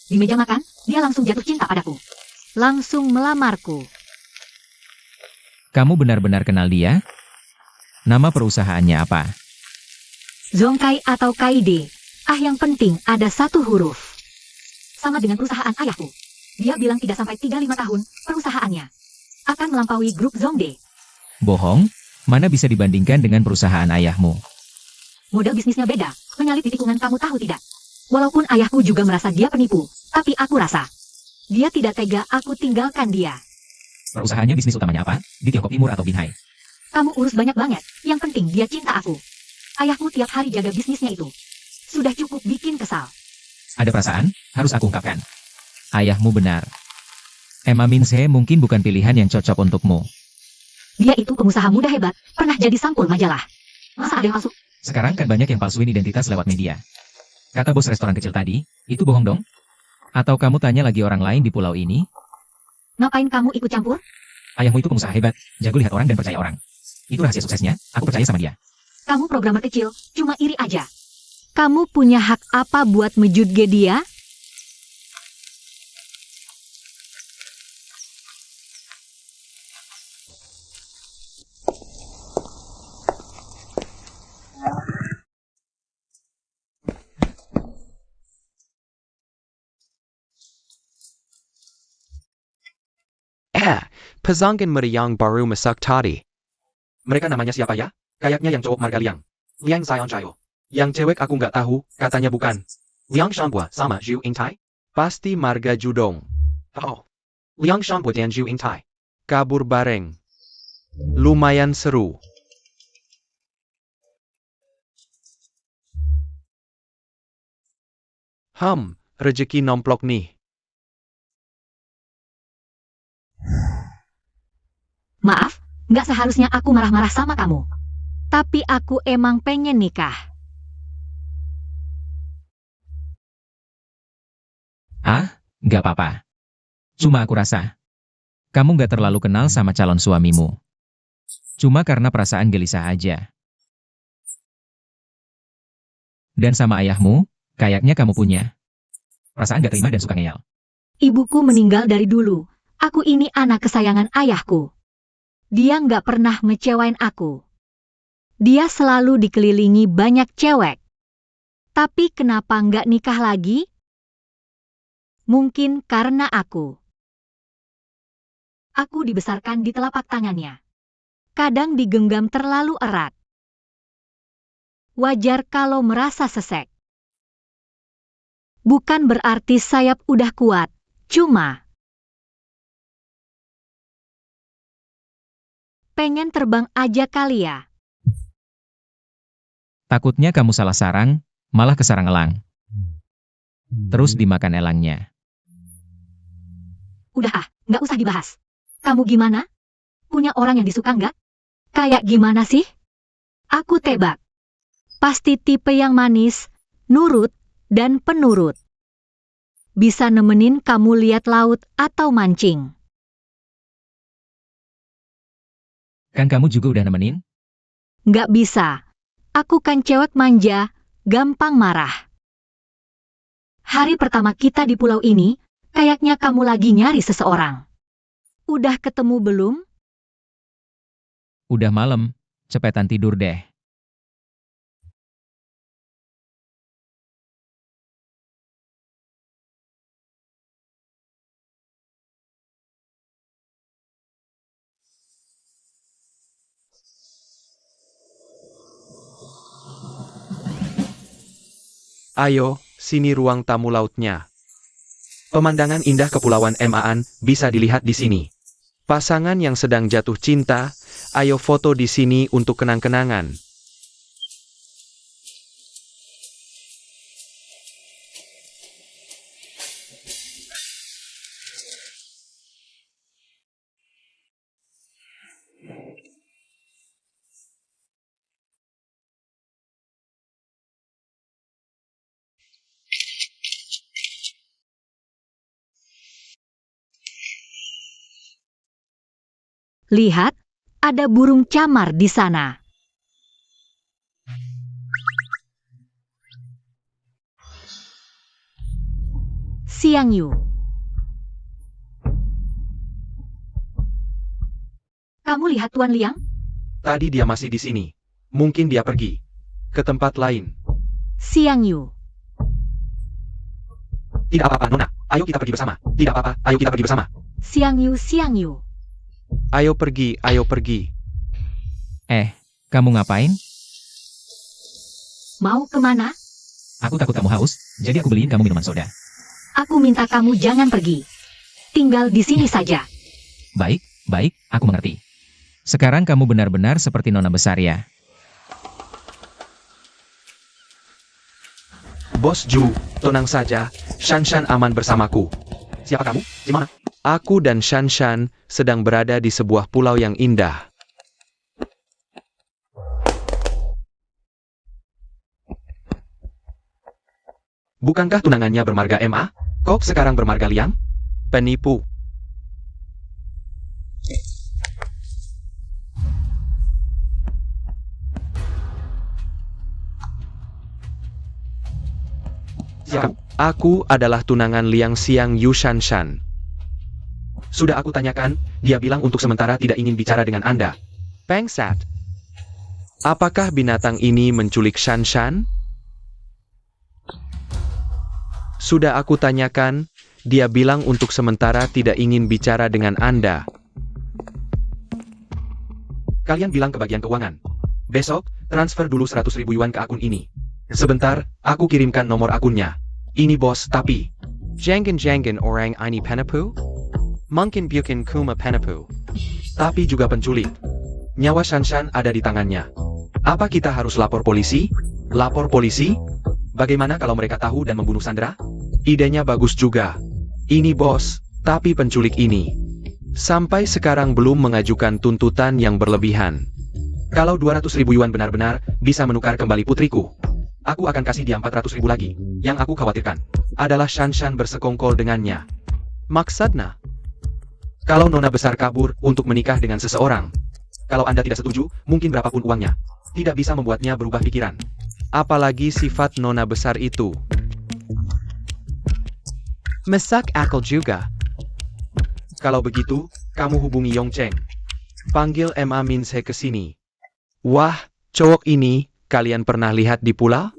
Di meja makan, dia langsung jatuh cinta padaku. Langsung melamarku. Kamu benar-benar kenal dia? Nama perusahaannya apa? Zongkai atau Kaide. Yang penting ada satu huruf. Sama dengan perusahaan ayahku. Dia bilang 3-5 tahun perusahaannya akan melampaui grup Zongde. Bohong? Mana bisa dibandingkan dengan perusahaan ayahmu? Model bisnisnya beda, menyalip di tikungan, kamu tahu tidak? Walaupun ayahku juga merasa dia penipu, tapi aku rasa dia tidak tega aku tinggalkan dia. Perusahaannya bisnis utamanya apa? Di Tiongkok Timur atau Binhai? Kamu urus banyak-banyak, yang penting dia cinta aku. Ayahku tiap hari jaga bisnisnya itu. Sudah cukup bikin kesal. Ada perasaan? Harus aku ungkapkan. Ayahmu benar. Emma Minse mungkin bukan pilihan yang cocok untukmu. Dia itu pengusaha muda hebat, pernah jadi sampul majalah. Masa ada yang palsu? Sekarang kan banyak yang palsuin identitas lewat media. Kata bos restoran kecil tadi, itu bohong dong? Atau kamu tanya lagi orang lain di pulau ini? Ngapain kamu ikut campur? Ayahmu itu pengusaha hebat, jago lihat orang dan percaya orang. Itu rahasia suksesnya, aku percaya sama dia. Kamu programmer kecil, cuma iri aja. Kamu punya hak apa buat mejutge dia? Pazangan Meriyang Baru Masak Tadi. Mereka namanya siapa ya? Kayaknya yang cowok marga Liang. Liang Xian Chayo. Yang cewek aku nggak tahu, katanya bukan. Liang Shanbua sama Zhu Yingtai? Pasti Marga Judong. Oh. Liang Shanbua dan Zhu Yingtai. Kabur bareng. Lumayan seru. Rezeki nomplok nih. Maaf, nggak seharusnya aku marah-marah sama kamu. Tapi aku emang pengen nikah. Nggak apa-apa. Cuma aku rasa, kamu nggak terlalu kenal sama calon suamimu. Cuma karena perasaan gelisah aja. Dan sama ayahmu, kayaknya kamu punya perasaan nggak terima dan suka ngeyel. Ibuku meninggal dari dulu. Aku ini anak kesayangan ayahku. Dia nggak pernah ngecewain aku. Dia selalu dikelilingi banyak cewek. Tapi kenapa nggak nikah lagi? Mungkin karena aku. Aku dibesarkan di telapak tangannya. Kadang digenggam terlalu erat. Wajar kalau merasa sesek. Bukan berarti sayap udah kuat, cuma pengen terbang aja kali ya. Takutnya kamu salah sarang, malah kesarang elang. Terus dimakan elangnya. Udah nggak usah dibahas. Kamu gimana? Punya orang yang disuka nggak? Kayak gimana sih? Aku tebak. Pasti tipe yang manis, nurut, dan penurut. Bisa nemenin kamu lihat laut atau mancing. Kan kamu juga udah nemenin? Nggak bisa. Aku kan cewek manja, gampang marah. Hari pertama kita di pulau ini, kayaknya kamu lagi nyari seseorang. Udah ketemu belum? Udah malam, cepetan tidur deh. Ayo, sini ruang tamu lautnya. Pemandangan indah Kepulauan Emaan bisa dilihat di sini. Pasangan yang sedang jatuh cinta, ayo foto di sini untuk kenang-kenangan. Lihat, ada burung camar di sana. Xiang Yu. Kamu lihat Tuan Liang? Tadi dia masih di sini. Mungkin dia pergi ke tempat lain. Xiang Yu. Tidak apa-apa, Nona. Ayo kita pergi bersama. Tidak apa-apa, ayo kita pergi bersama. Xiang Yu, Xiang Yu. Ayo pergi, ayo pergi. Kamu ngapain? Mau kemana? Aku takut kamu haus, jadi aku beliin kamu minuman soda. Aku minta kamu jangan pergi. Tinggal di sini saja. Baik, baik, aku mengerti. Sekarang kamu benar-benar seperti nona besar ya. Bos Ju, tenang saja. Shanshan aman bersamaku. Siapa kamu? Di mana? Aku dan Shanshan sedang berada di sebuah pulau yang indah. Bukankah tunangannya bermarga MA? Kok sekarang bermarga Liang? Penipu. Siapa? Aku adalah tunangan Liang Xiang Yu Shanshan. Sudah aku tanyakan, dia bilang untuk sementara tidak ingin bicara dengan Anda. Bangsat. Apakah binatang ini menculik Shanshan? Sudah aku tanyakan, dia bilang untuk sementara tidak ingin bicara dengan Anda. Kalian bilang ke bagian keuangan. Besok, transfer dulu 100.000 yuan ke akun ini. Sebentar, aku kirimkan nomor akunnya. Ini bos, tapi... Jangan orang ini penipu? Mungkin bukan kuma penipu. Tapi juga penculik. Nyawa Shanshan ada di tangannya. Apa kita harus lapor polisi? Lapor polisi? Bagaimana kalau mereka tahu dan membunuh Sandra? Idenya bagus juga. Ini bos, tapi penculik ini Sampai sekarang belum mengajukan tuntutan yang berlebihan. kalau 200.000 yuan benar-benar bisa menukar kembali putriku, aku akan kasih dia 400.000 lagi. Yang aku khawatirkan adalah Shanshan bersekongkol dengannya. Maksudnya? Kalau nona besar kabur untuk menikah dengan seseorang, kalau Anda tidak setuju, mungkin berapapun uangnya, tidak bisa membuatnya berubah pikiran. Apalagi sifat nona besar itu. Mesak akal juga. Kalau begitu, kamu hubungi Yongcheng. Panggil Ma Minse ke sini. Wah, cowok ini, kalian pernah lihat di pulau?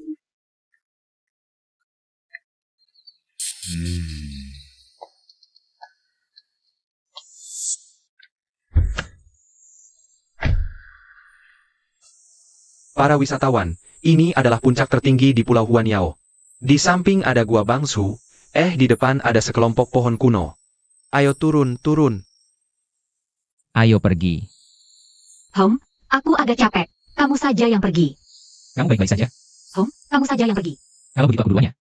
Para wisatawan, ini adalah puncak tertinggi di Pulau Huanyao. Di samping ada Gua Bangsu, di depan ada sekelompok pohon kuno. Ayo turun, turun. Ayo pergi. Aku agak capek. Kamu saja yang pergi. Kamu baik-baik saja. Kamu saja yang pergi. Kalau begitu aku dulunya.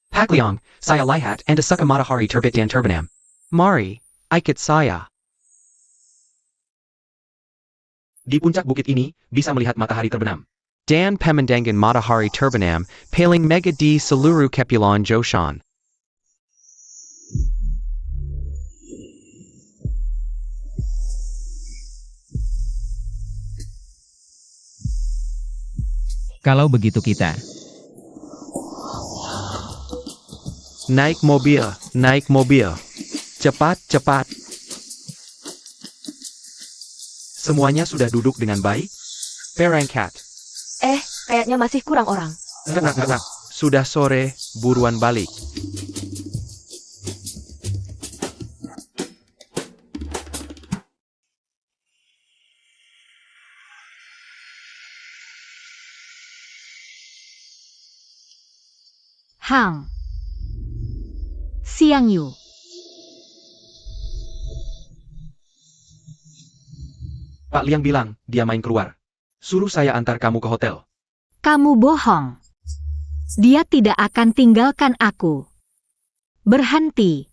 Pak Liang, saya lihat Anda suka matahari terbit dan terbenam. Mari, ikut saya. Di puncak bukit ini, bisa melihat matahari terbenam. Dan pemandangan matahari terbenam, paling mega di seluruh Kepulauan Joshan. Kalau begitu kita. Naik mobil, naik mobil. Cepat, cepat. Semuanya sudah duduk dengan baik? Berangkat. Kayaknya masih kurang orang. Enggak. Sudah sore, buruan balik. Xiang Yu. Pak Liang bilang, dia main keluar. Suruh saya antar kamu ke hotel. Kamu bohong. Dia tidak akan tinggalkan aku. Berhenti.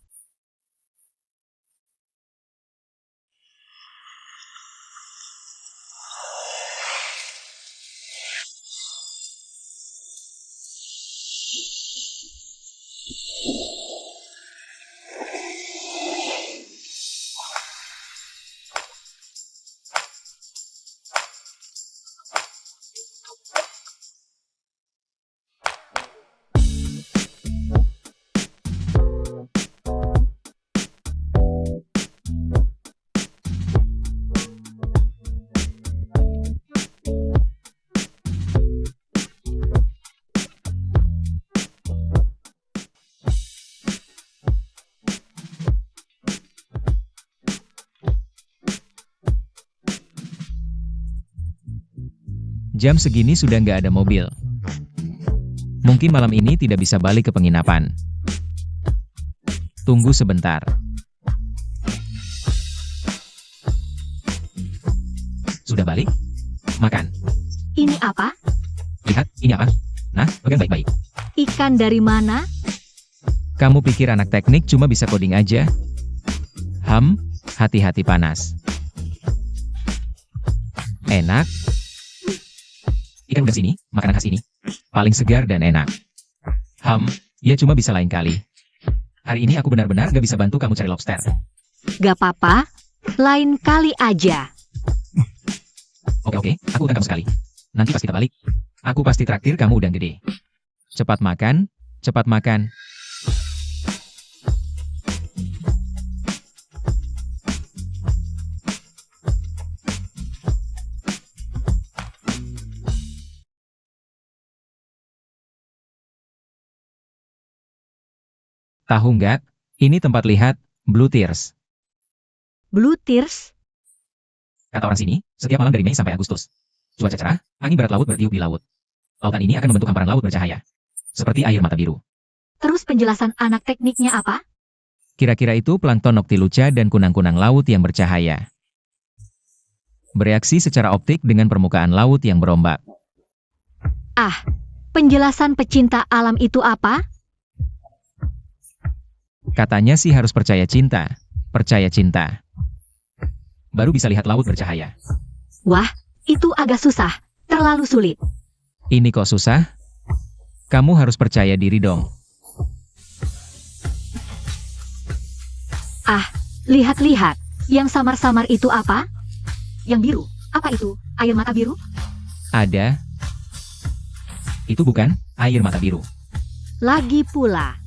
Jam segini sudah nggak ada mobil. Mungkin malam ini tidak bisa balik ke penginapan. Tunggu sebentar. Sudah balik? Makan. Ini apa? Lihat, ini apa? Nah, pegang baik-baik. Ikan dari mana? Kamu pikir anak teknik cuma bisa coding aja? Hati-hati panas. Enak. Ikan udah sini, makanan khas ini. Paling segar dan enak. Ya cuma bisa lain kali. Hari ini aku benar-benar gak bisa bantu kamu cari lobster. Gak apa-apa, lain kali aja. Oke, aku utang kamu sekali. Nanti pas kita balik, aku pasti traktir kamu udang gede. Cepat makan, cepat makan. Tahu nggak? Ini tempat lihat Blue Tears. Blue Tears? Kata orang sini, setiap malam dari Mei sampai Agustus. Cuaca cerah, angin barat laut bertiup di laut. Lautan ini akan membentuk hamparan laut bercahaya. Seperti air mata biru. Terus penjelasan anak tekniknya apa? Kira-kira itu plankton noctiluca dan kunang-kunang laut yang bercahaya. Bereaksi secara optik dengan permukaan laut yang berombak. Penjelasan pecinta alam itu apa? Katanya sih harus percaya cinta. Percaya cinta. Baru bisa lihat laut bercahaya. Wah, itu agak susah. Terlalu sulit. Ini kok susah? Kamu harus percaya diri dong. Lihat-lihat. Yang samar-samar itu apa? Yang biru. Apa itu? Air mata biru? Ada. Itu bukan air mata biru. Lagi pula.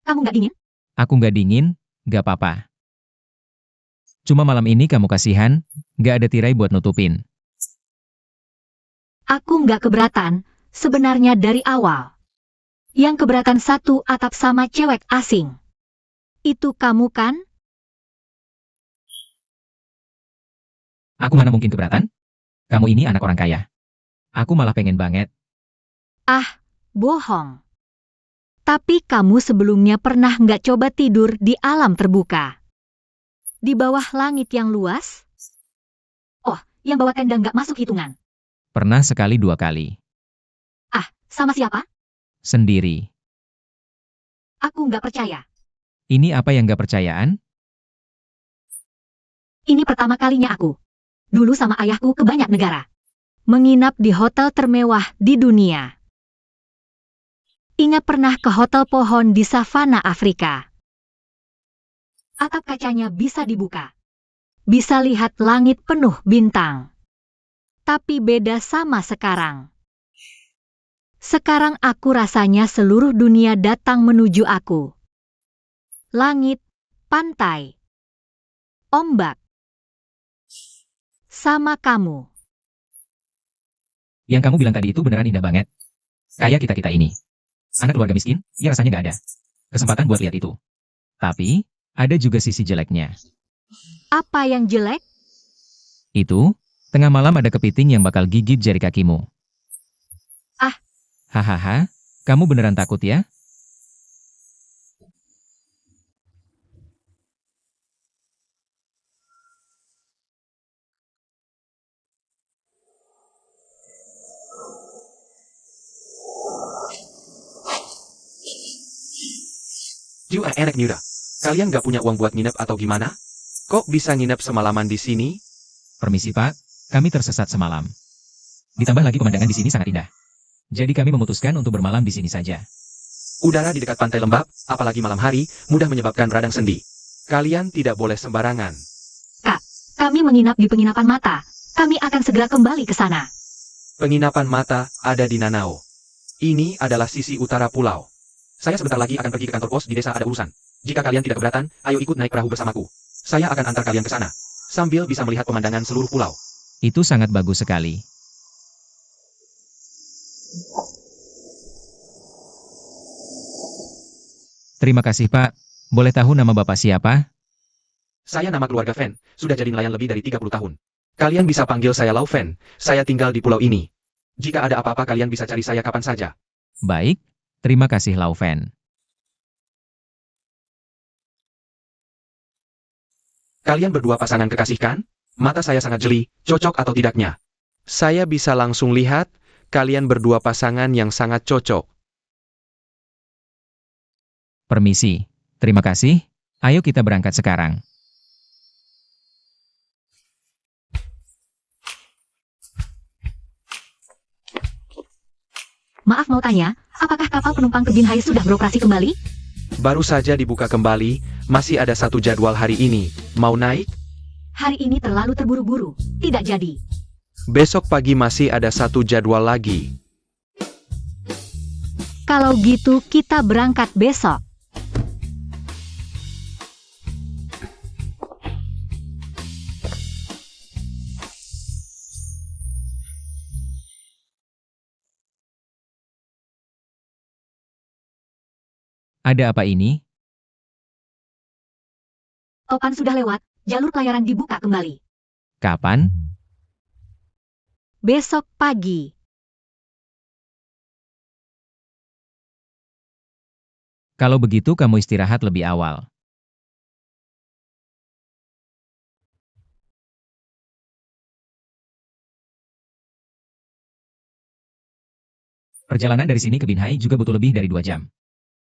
Kamu nggak dingin? Aku nggak dingin, nggak apa-apa. Cuma malam ini kamu kasihan, nggak ada tirai buat nutupin. Aku nggak keberatan, sebenarnya dari awal. Yang keberatan satu atap sama cewek asing. Itu kamu kan? Aku mana mungkin keberatan? Kamu ini anak orang kaya. Aku malah pengen banget. Bohong. Tapi kamu sebelumnya pernah nggak coba tidur di alam terbuka? Di bawah langit yang luas? Oh, yang bawa tenda nggak masuk hitungan. Pernah sekali 2 kali. Sama siapa? Sendiri. Aku nggak percaya. Ini apa yang nggak percayaan? Ini pertama kalinya aku. Dulu sama ayahku ke banyak negara. Menginap di hotel termewah di dunia. Ingat pernah ke hotel pohon di savana Afrika. Atap kacanya bisa dibuka. Bisa lihat langit penuh bintang. Tapi beda sama sekarang. Sekarang aku rasanya seluruh dunia datang menuju aku. Langit, pantai, ombak. Sama kamu. Yang kamu bilang tadi itu beneran indah banget. Kayak kita-kita ini. Anak keluarga miskin, ya rasanya nggak ada kesempatan buat lihat itu. Tapi, ada juga sisi jeleknya. Apa yang jelek? Itu, tengah malam ada kepiting yang bakal gigit jari kakimu. Hahaha, kamu beneran takut ya? Enak nih udah. Kalian nggak punya uang buat nginep atau gimana? Kok bisa nginep semalaman di sini? Permisi Pak, kami tersesat semalam. Ditambah lagi pemandangan di sini sangat indah. Jadi kami memutuskan untuk bermalam di sini saja. Udara di dekat pantai lembab, apalagi malam hari, mudah menyebabkan radang sendi. Kalian tidak boleh sembarangan. Kami menginap di penginapan mata. Kami akan segera kembali ke sana. Penginapan mata ada di Nanao. Ini adalah sisi utara pulau. Saya sebentar lagi akan pergi ke kantor pos di desa ada urusan. Jika kalian tidak keberatan, ayo ikut naik perahu bersamaku. Saya akan antar kalian ke sana. Sambil bisa melihat pemandangan seluruh pulau. Itu sangat bagus sekali. Terima kasih, Pak. Boleh tahu nama Bapak siapa? Saya nama keluarga Fen, sudah jadi nelayan lebih dari 30 tahun. Kalian bisa panggil saya Lau Fen, saya tinggal di pulau ini. Jika ada apa-apa kalian bisa cari saya kapan saja. Baik, terima kasih Lau Fen. Kalian berdua pasangan kekasih kan? Mata saya sangat jeli, cocok atau tidaknya? Saya bisa langsung lihat, kalian berdua pasangan yang sangat cocok. Permisi. Terima kasih. Ayo kita berangkat sekarang. Maaf mau tanya, apakah kapal penumpang ke Binhai sudah beroperasi kembali? Baru saja dibuka kembali, masih ada satu jadwal hari ini. Mau naik? Hari ini terlalu terburu-buru, tidak jadi. Besok pagi masih ada satu jadwal lagi. Kalau gitu kita berangkat besok. Ada apa ini? Topan sudah lewat, jalur pelayaran dibuka kembali. Kapan? Besok pagi. Kalau begitu kamu istirahat lebih awal. Perjalanan dari sini ke Binhai juga butuh lebih dari 2 jam.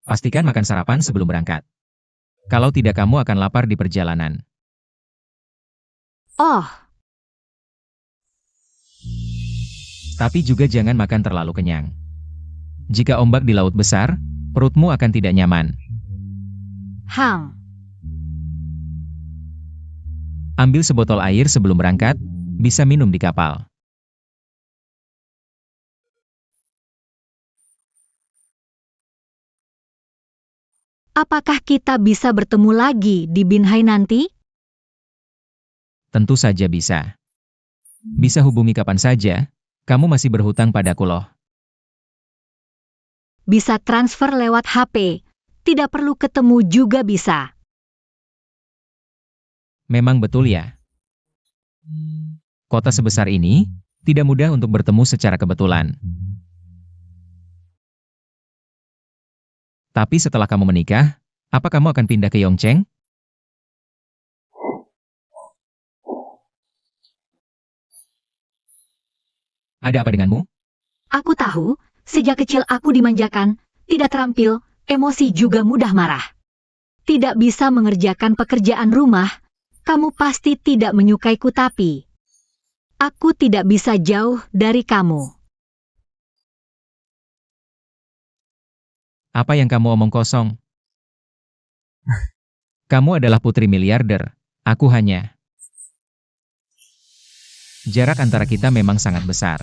Pastikan makan sarapan sebelum berangkat. Kalau tidak kamu akan lapar di perjalanan. Oh, Tapi juga jangan makan terlalu kenyang. Jika ombak di laut besar, perutmu akan tidak nyaman. Hang. Ambil sebotol air sebelum berangkat, bisa minum di kapal. Apakah kita bisa bertemu lagi di Binhai nanti? Tentu saja bisa. Bisa hubungi kapan saja, kamu masih berhutang padaku loh. Bisa transfer lewat HP. Tidak perlu ketemu juga bisa. Memang betul ya. Kota sebesar ini, tidak mudah untuk bertemu secara kebetulan. Tapi setelah kamu menikah, apa kamu akan pindah ke Yongcheng? Ada apa denganmu? Aku tahu, sejak kecil aku dimanjakan, tidak terampil, emosi juga mudah marah. Tidak bisa mengerjakan pekerjaan rumah, kamu pasti tidak menyukaiku tapi aku tidak bisa jauh dari kamu. Apa yang kamu omong kosong? Kamu adalah putri miliarder, aku hanya. Jarak antara kita memang sangat besar.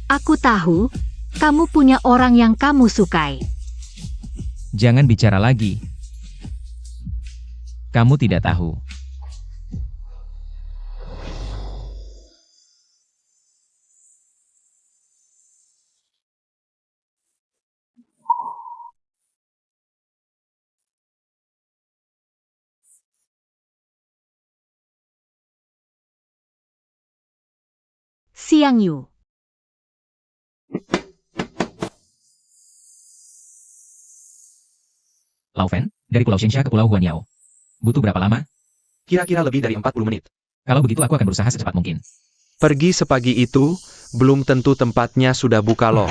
Aku tahu, kamu punya orang yang kamu sukai. Jangan bicara lagi. Kamu tidak tahu. Siang Yu. Laufen, dari Pulau Shensha ke Pulau Huanyao. Butuh berapa lama? Kira-kira lebih dari 40 menit. Kalau begitu aku akan berusaha secepat mungkin. Pergi sepagi itu, belum tentu tempatnya sudah buka loh.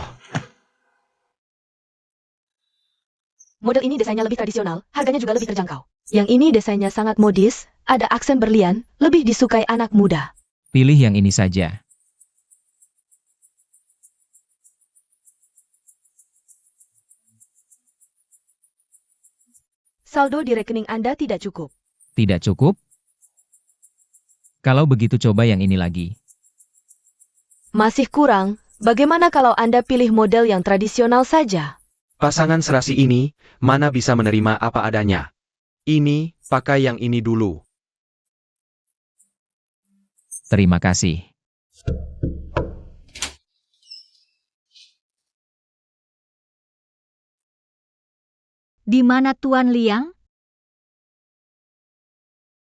Model ini desainnya lebih tradisional, harganya juga lebih terjangkau. Yang ini desainnya sangat modis, ada aksen berlian, lebih disukai anak muda. Pilih yang ini saja. Saldo di rekening Anda tidak cukup. Tidak cukup? Kalau begitu coba yang ini lagi. Masih kurang, bagaimana kalau Anda pilih model yang tradisional saja? Pasangan serasi ini, mana bisa menerima apa adanya. Ini, pakai yang ini dulu. Terima kasih. Di mana Tuan Liang?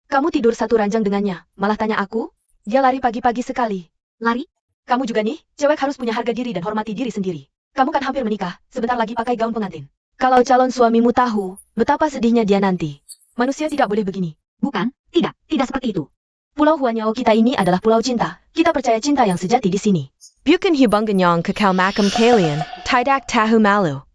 Kamu tidur satu ranjang dengannya, malah tanya aku? Dia lari pagi-pagi sekali. Lari? Kamu juga nih, cewek harus punya harga diri dan hormati diri sendiri. Kamu kan hampir menikah, sebentar lagi pakai gaun pengantin. Kalau calon suamimu tahu, betapa sedihnya dia nanti. Manusia tidak boleh begini. Bukan, tidak seperti itu. Pulau Huanyao kita ini adalah pulau cinta. Kita percaya cinta yang sejati di sini. Bukan hubungan kakau makam kalian, tidak tahu malu.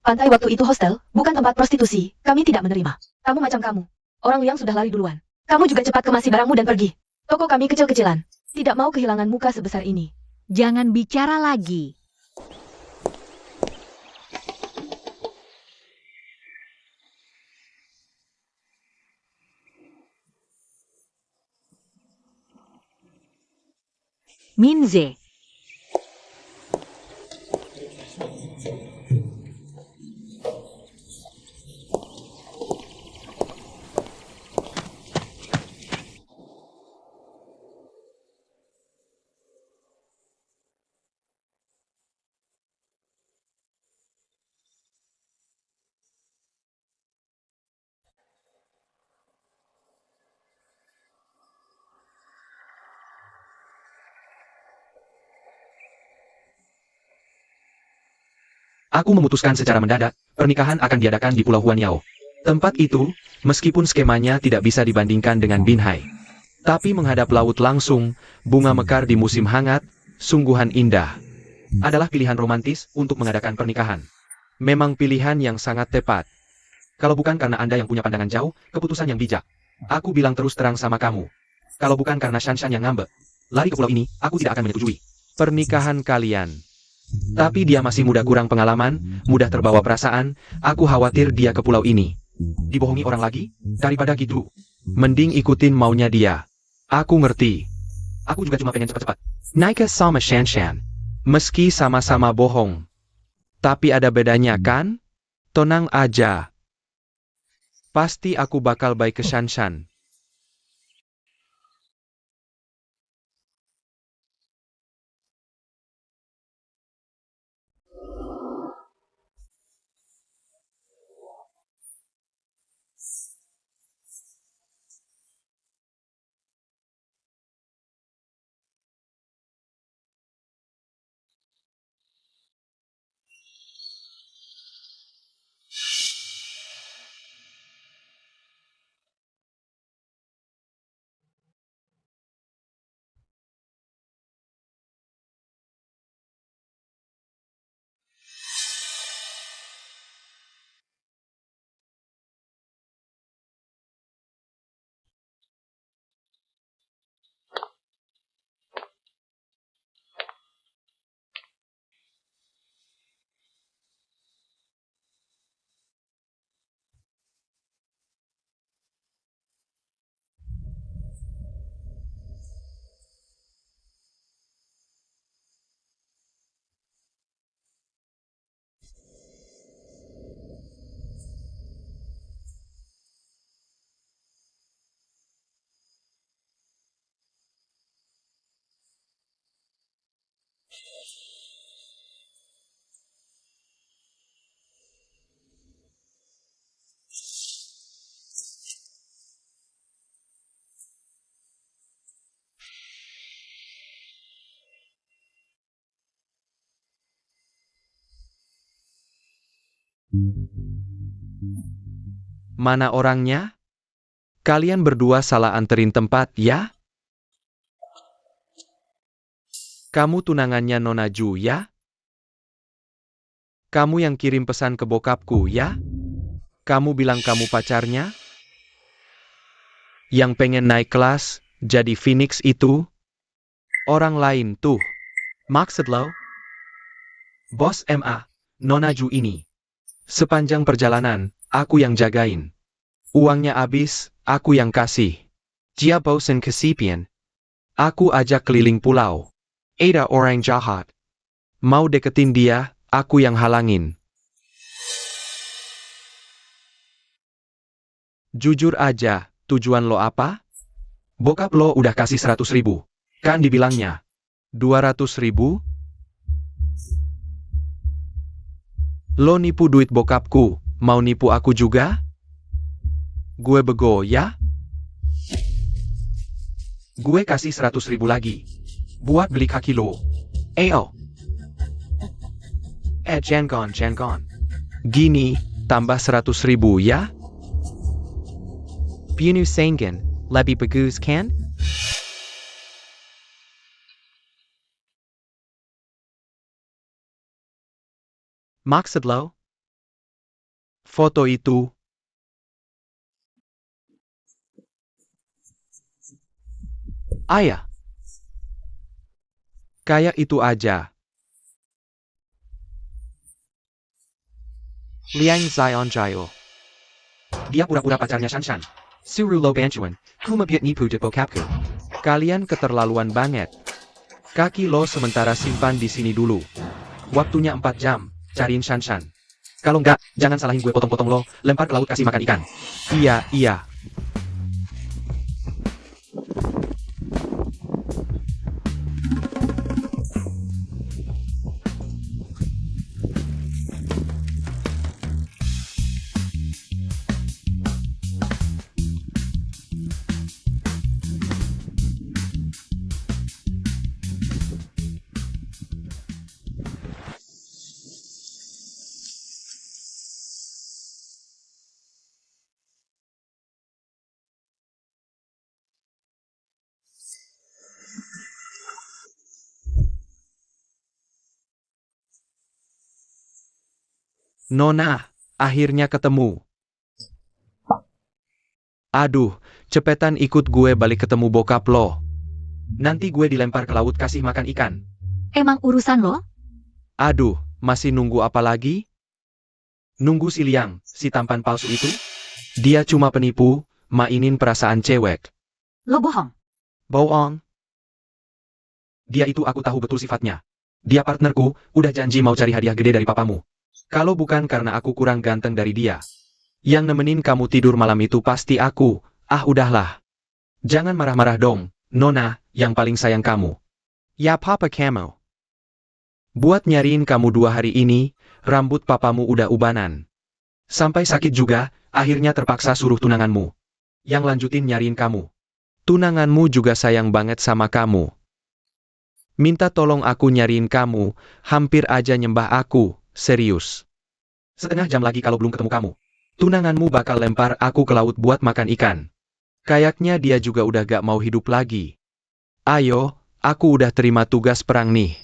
Pantai waktu itu hostel, bukan tempat prostitusi. Kami tidak menerima. Kamu macam kamu. Orang Liang sudah lari duluan. Kamu juga cepat kemasi barangmu dan pergi. Toko kami kecil-kecilan. Tidak mau kehilangan muka sebesar ini. Jangan bicara lagi. Minze. Aku memutuskan secara mendadak, pernikahan akan diadakan di Pulau Huanyao. Tempat itu, meskipun skemanya tidak bisa dibandingkan dengan Binhai. Tapi menghadap laut langsung, bunga mekar di musim hangat, sungguhan indah. Adalah pilihan romantis untuk mengadakan pernikahan. Memang pilihan yang sangat tepat. Kalau bukan karena Anda yang punya pandangan jauh, keputusan yang bijak. Aku bilang terus terang sama kamu. Kalau bukan karena Shanshan yang ngambek, lari ke pulau ini, aku tidak akan menyetujui Pernikahan kalian. Tapi dia masih muda kurang pengalaman, mudah terbawa perasaan, aku khawatir dia ke pulau ini. Dibohongi orang lagi? Daripada gitu, Mending ikutin maunya dia. Aku ngerti. aku juga cuma pengen cepat-cepat. Naika sama Shanshan. Meski sama-sama bohong. Tapi ada bedanya kan? Tenang aja. Pasti aku bakal baik ke Shanshan. Mana orangnya? Kalian berdua salah anterin tempat, ya? Kamu tunangannya Nona Ju, ya? Kamu yang kirim pesan ke bokapku, ya? Kamu bilang kamu pacarnya? Yang pengen naik kelas, jadi Phoenix itu? Orang lain tuh. Maksud lo? Bos MA, Nona Ju ini. Sepanjang perjalanan, aku yang jagain. Uangnya habis, aku yang kasih. Dia bosen kesepian. Aku ajak keliling pulau. Ada orang jahat. Mau deketin dia, aku yang halangin. Jujur aja, tujuan lo apa? Bokap lo udah kasih 100.000. Kan dibilangnya. 200.000? Lo nipu duit bokapku, mau nipu aku juga? Gue bego ya? Gue kasih 100.000 lagi. Buat beli kaki lo. Ayo. Jenkon. Gini, tambah 100.000 ya? Bunu Sangan, lebih bagus kan? Maksud lo? Foto itu. Ayah. Kayak itu aja. Liang Zion Jayo. Dia pura-pura pacarnya Shanshan. Suruh lo bantuan. Kumabiat nipu de bokapku. Kalian keterlaluan banget. Kaki lo sementara simpan di sini dulu. Waktunya 4 jam. Cariin Shanshan. Kalau enggak, jangan salahin gue potong-potong lo. Lempar ke laut kasih makan ikan. Iya. Nona, akhirnya ketemu. Aduh, cepetan ikut gue balik ketemu bokap lo. Nanti gue dilempar ke laut kasih makan ikan. Emang urusan lo? Aduh, masih nunggu apa lagi? Nunggu si Liang, si tampan palsu itu? Dia cuma penipu, mainin perasaan cewek. Lo bohong. Bohong. Dia itu aku tahu betul sifatnya. Dia partnerku, udah janji mau cari hadiah gede dari papamu. Kalau bukan karena aku kurang ganteng dari dia. Yang nemenin kamu tidur malam itu pasti aku. Ah udahlah. Jangan marah-marah dong, Nona, yang paling sayang kamu. Ya papa kamu. Buat nyariin kamu 2 hari ini, rambut papamu udah ubanan. Sampai sakit juga, akhirnya terpaksa suruh tunanganmu. Yang lanjutin nyariin kamu. Tunanganmu juga sayang banget sama kamu. Minta tolong aku nyariin kamu, hampir aja nyembah aku, serius. Setengah jam lagi kalau belum ketemu kamu. Tunanganmu bakal lempar aku ke laut buat makan ikan. Kayaknya dia juga udah gak mau hidup lagi. Ayo, aku udah terima tugas perang nih.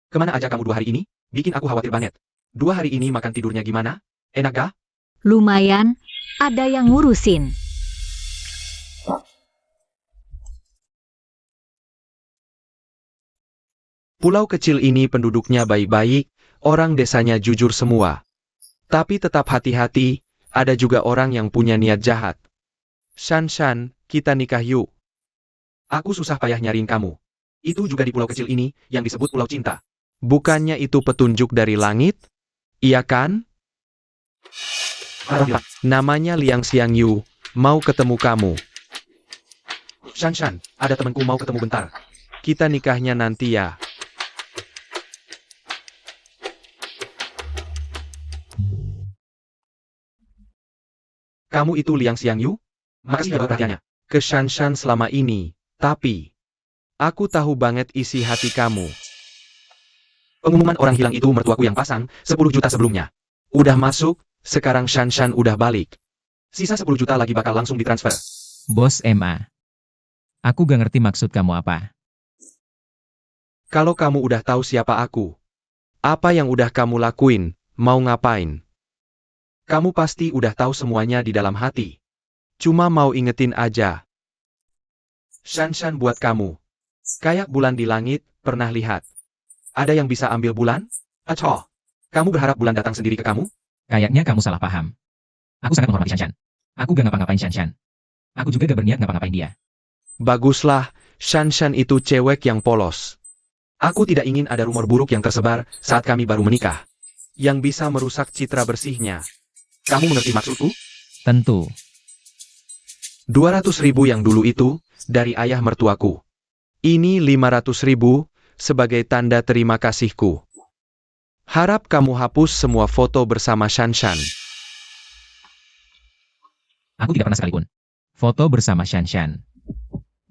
Kemana aja kamu 2 hari ini? Bikin aku khawatir banget. 2 hari ini makan tidurnya gimana? Enak gak? Lumayan, ada yang ngurusin. Pulau kecil ini penduduknya baik-baik, orang desanya jujur semua. Tapi tetap hati-hati, ada juga orang yang punya niat jahat. Shanshan, kita nikah yuk. Aku susah payah nyariin kamu. Itu juga di pulau kecil ini, yang disebut Pulau Cinta. Bukannya itu petunjuk dari langit? Iya kan? Namanya Liang Xiangyu, mau ketemu kamu. Shanshan, ada temanku mau ketemu bentar. Kita nikahnya nanti ya. Kamu itu Liang Xiangyu? Makasih ya buat perhatiannya. Ke Shanshan selama ini, tapi aku tahu banget isi hati kamu. Pengumuman orang hilang itu mertuaku yang pasang, 10 juta sebelumnya. Udah masuk, sekarang Shanshan udah balik. Sisa 10 juta lagi bakal langsung ditransfer. Bos MA. Aku gak ngerti maksud kamu apa. Kalau kamu udah tahu siapa aku, apa yang udah kamu lakuin, mau ngapain? Kamu pasti udah tahu semuanya di dalam hati. Cuma mau ingetin aja. Shanshan buat kamu. Kayak bulan di langit, pernah lihat? Ada yang bisa ambil bulan? Acoh, kamu berharap bulan datang sendiri ke kamu? Kayaknya kamu salah paham. Aku sangat menghormati Shanshan. Aku gak ngapa-ngapain Shanshan. Aku juga gak berniat ngapa-ngapain dia. Baguslah, Shanshan itu cewek yang polos. Aku tidak ingin ada rumor buruk yang tersebar saat kami baru menikah. Yang bisa merusak citra bersihnya. Kamu mengerti maksudku? Tentu. 200.000 yang dulu itu, dari ayah mertuaku. Ini 500.000, sebagai tanda terima kasihku. Harap kamu hapus semua foto bersama Shanshan. Aku tidak pernah sekalipun foto bersama Shanshan.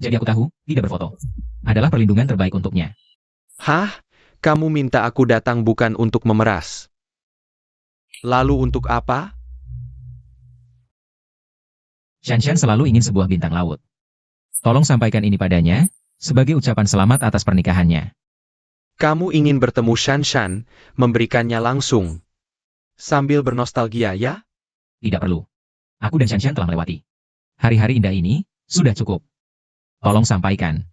Jadi aku tahu, tidak berfoto adalah perlindungan terbaik untuknya. Hah? Kamu minta aku datang bukan untuk memeras. Lalu untuk apa? Shanshan selalu ingin sebuah bintang laut. Tolong sampaikan ini padanya, sebagai ucapan selamat atas pernikahannya. Kamu ingin bertemu Shanshan, memberikannya langsung. Sambil bernostalgia ya? Tidak perlu. Aku dan Shanshan telah melewati hari-hari indah ini, sudah cukup. Tolong sampaikan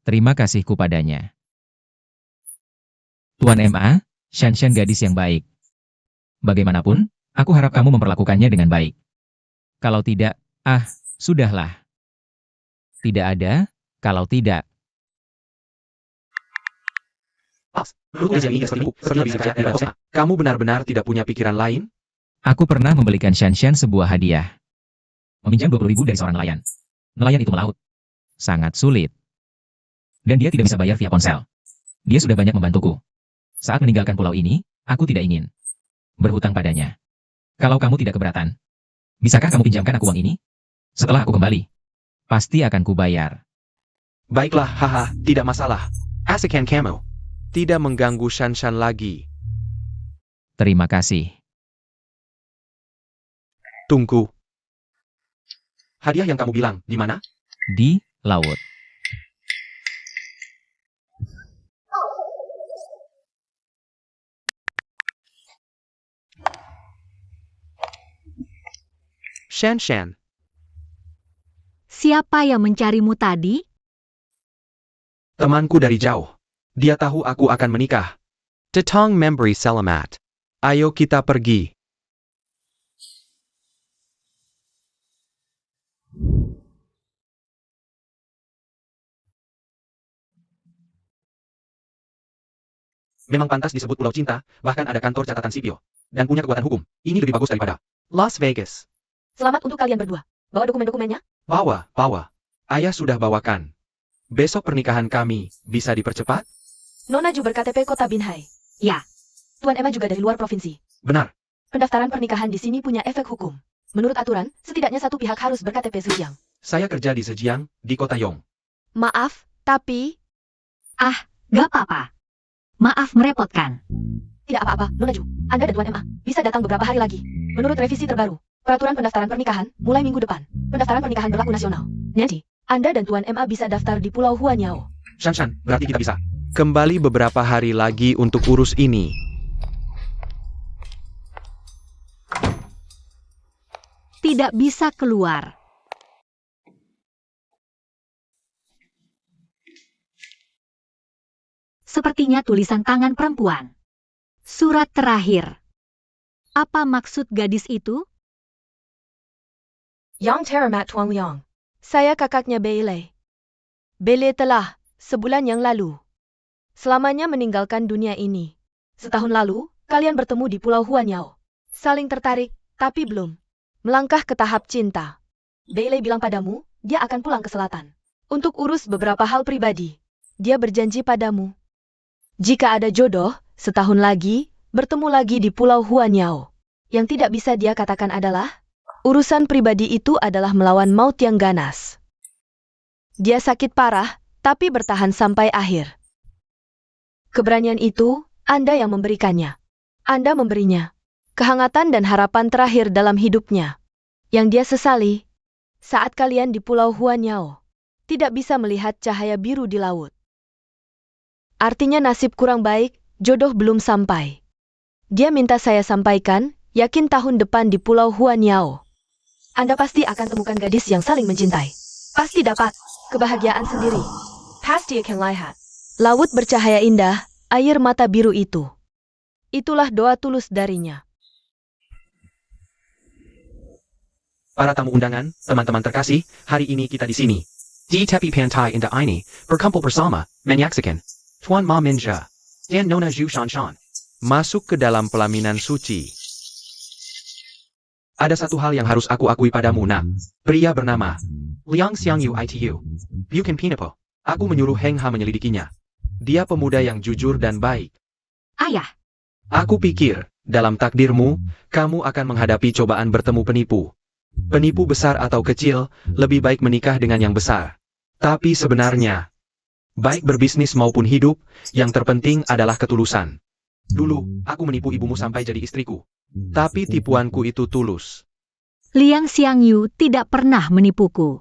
terima kasihku padanya. Tuan MA, Shanshan gadis yang baik. Bagaimanapun, aku harap kamu memperlakukannya dengan baik. Kalau tidak, sudahlah. Tidak ada, kalau tidak. Kamu benar-benar tidak punya pikiran lain? Aku pernah membelikan Shanshan sebuah hadiah. Meminjam 20.000 dari seorang nelayan. Nelayan itu melaut. Sangat sulit. Dan dia tidak bisa bayar via ponsel. Dia sudah banyak membantuku. Saat meninggalkan pulau ini, aku tidak ingin berhutang padanya. Kalau kamu tidak keberatan, bisakah kamu pinjamkan aku uang ini? Setelah aku kembali, pasti akan kubayar. Baiklah, haha, tidak masalah. Asakan kamu. Tidak mengganggu Shanshan lagi. Terima kasih. Tunggu. Hadiah yang kamu bilang, di mana? Di laut. Shanshan. Siapa yang mencarimu tadi? Temanku dari jauh. Dia tahu aku akan menikah. Datang memberi selamat. Ayo kita pergi. Memang pantas disebut Pulau Cinta, bahkan ada kantor catatan sipil. Dan punya kekuatan hukum. Ini lebih bagus daripada. Las Vegas. Selamat untuk kalian berdua. Bawa dokumen-dokumennya. Bawa. Ayah sudah bawakan. Besok pernikahan kami, bisa dipercepat? Nona Ju berKTP Kota Binhai. Ya. Tuan Emma juga dari luar provinsi. Benar. Pendaftaran pernikahan di sini punya efek hukum. Menurut aturan, setidaknya satu pihak harus berKTP Zhejiang. Saya kerja di Zhejiang, di kota Yong. Maaf, tapi... Gak apa-apa. Maaf merepotkan. Tidak apa-apa, Nona Ju. Anda dan Tuan Emma bisa datang beberapa hari lagi. Menurut revisi terbaru, peraturan pendaftaran pernikahan mulai minggu depan. Pendaftaran pernikahan berlaku nasional. Jadi, Anda dan Tuan Emma bisa daftar di Pulau Huanyao. Shanshan, berarti kita bisa. Kembali beberapa hari lagi untuk urus ini. Tidak bisa keluar. Sepertinya tulisan tangan perempuan. Surat terakhir. Apa maksud gadis itu? Yang Teramat Tuan Liang. Saya kakaknya Beilei. Beilei telah, sebulan yang lalu, selamanya meninggalkan dunia ini. Setahun lalu, kalian bertemu di Pulau Huanyao. Saling tertarik, tapi belum melangkah ke tahap cinta. Beilei bilang padamu, dia akan pulang ke selatan. Untuk urus beberapa hal pribadi. Dia berjanji padamu. Jika ada jodoh, setahun lagi, bertemu lagi di Pulau Huanyao. Yang tidak bisa dia katakan adalah, urusan pribadi itu adalah melawan maut yang ganas. Dia sakit parah, tapi bertahan sampai akhir. Keberanian itu, Anda yang memberikannya. Anda memberinya kehangatan dan harapan terakhir dalam hidupnya. Yang dia sesali, saat kalian di Pulau Huanyao, tidak bisa melihat cahaya biru di laut. Artinya nasib kurang baik, jodoh belum sampai. Dia minta saya sampaikan, yakin tahun depan di Pulau Huanyao. Anda pasti akan temukan gadis yang saling mencintai. Pasti dapat kebahagiaan sendiri. Pasti akan lihat laut bercahaya indah, air mata biru itu. Itulah doa tulus darinya. Para tamu undangan, teman-teman terkasih, hari ini kita di sini. Di tepi pantai indah ini, berkumpul bersama, menyaksikan. Tuan Ma Minja. Dan Nona Zhu Shanshan. Masuk ke dalam pelaminan suci. Ada satu hal yang harus aku akui padamu, nak. Pria bernama Liang Xiangyu Itu. Bukan Pinapo. Aku menyuruh Heng Ha menyelidikinya. Dia pemuda yang jujur dan baik. Ayah, Aku pikir, dalam takdirmu, kamu akan menghadapi cobaan bertemu penipu. Penipu besar atau kecil, lebih baik menikah dengan yang besar. Tapi sebenarnya, baik berbisnis maupun hidup, yang terpenting adalah ketulusan. Dulu, aku menipu ibumu sampai jadi istriku. Tapi tipuanku itu tulus. Liang Xiangyu tidak pernah menipuku.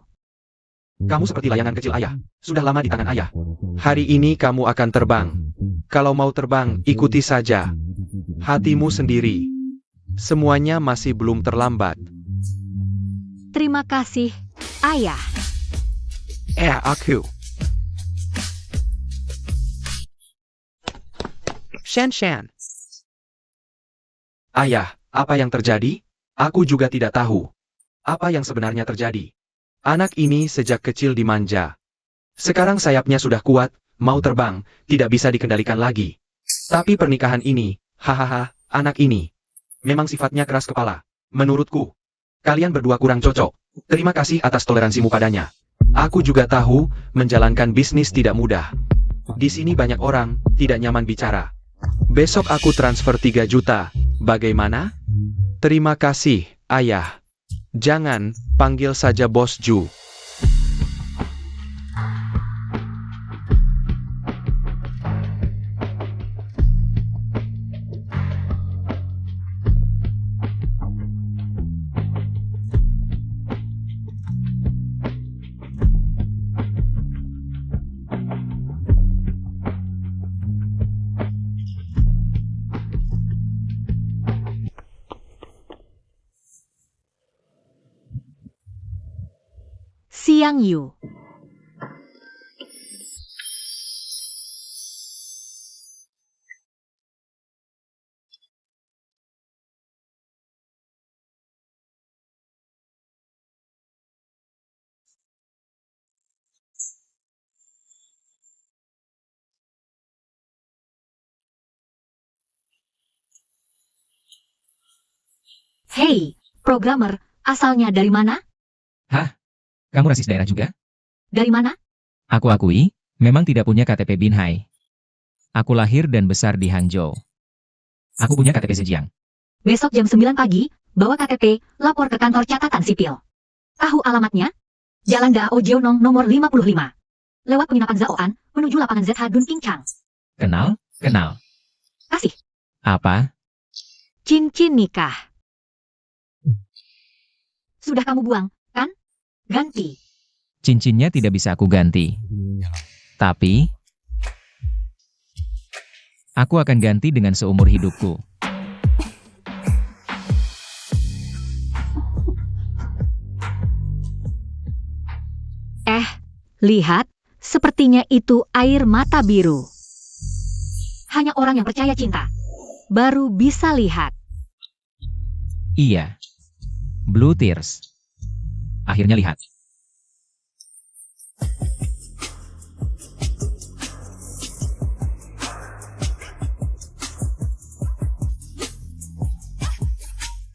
Kamu seperti layangan kecil ayah. Sudah lama di tangan ayah. Hari ini kamu akan terbang. Kalau mau terbang, ikuti saja hatimu sendiri. Semuanya masih belum terlambat. Terima kasih, Ayah. Aku. Shan Shan. Ayah, apa yang terjadi? Aku juga tidak tahu. Apa yang sebenarnya terjadi? Anak ini sejak kecil dimanja. Sekarang sayapnya sudah kuat, mau terbang, tidak bisa dikendalikan lagi. Tapi pernikahan ini, hahaha, anak ini, memang sifatnya keras kepala. Menurutku, kalian berdua kurang cocok. Terima kasih atas toleransimu padanya. Aku juga tahu, menjalankan bisnis tidak mudah. Di sini banyak orang, tidak nyaman bicara. Besok aku transfer 3 juta. Bagaimana? Terima kasih, Ayah. Jangan, panggil saja Bos Ju. Xiang Yu. Hei, programmer, asalnya dari mana? Hah? Kamu rasis daerah juga? Dari mana? Aku akui, memang tidak punya KTP Binhai. Aku lahir dan besar di Hangzhou. Aku punya KTP Zhejiang. Besok jam 9 pagi, bawa KTP, lapor ke kantor catatan sipil. Tahu alamatnya? Jalan Dao Jionong nomor 55. Lewat penginapan Zaoan, menuju lapangan ZH Dun King Chang. Kenal? Kenal. Kasih. Apa? Cincin nikah. Sudah kamu buang, kan? Ganti. Cincinnya tidak bisa aku ganti. Tapi, aku akan ganti dengan seumur hidupku. Lihat, sepertinya itu air mata biru. Hanya orang yang percaya cinta baru bisa lihat. Iya. Blue Tears. Akhirnya lihat.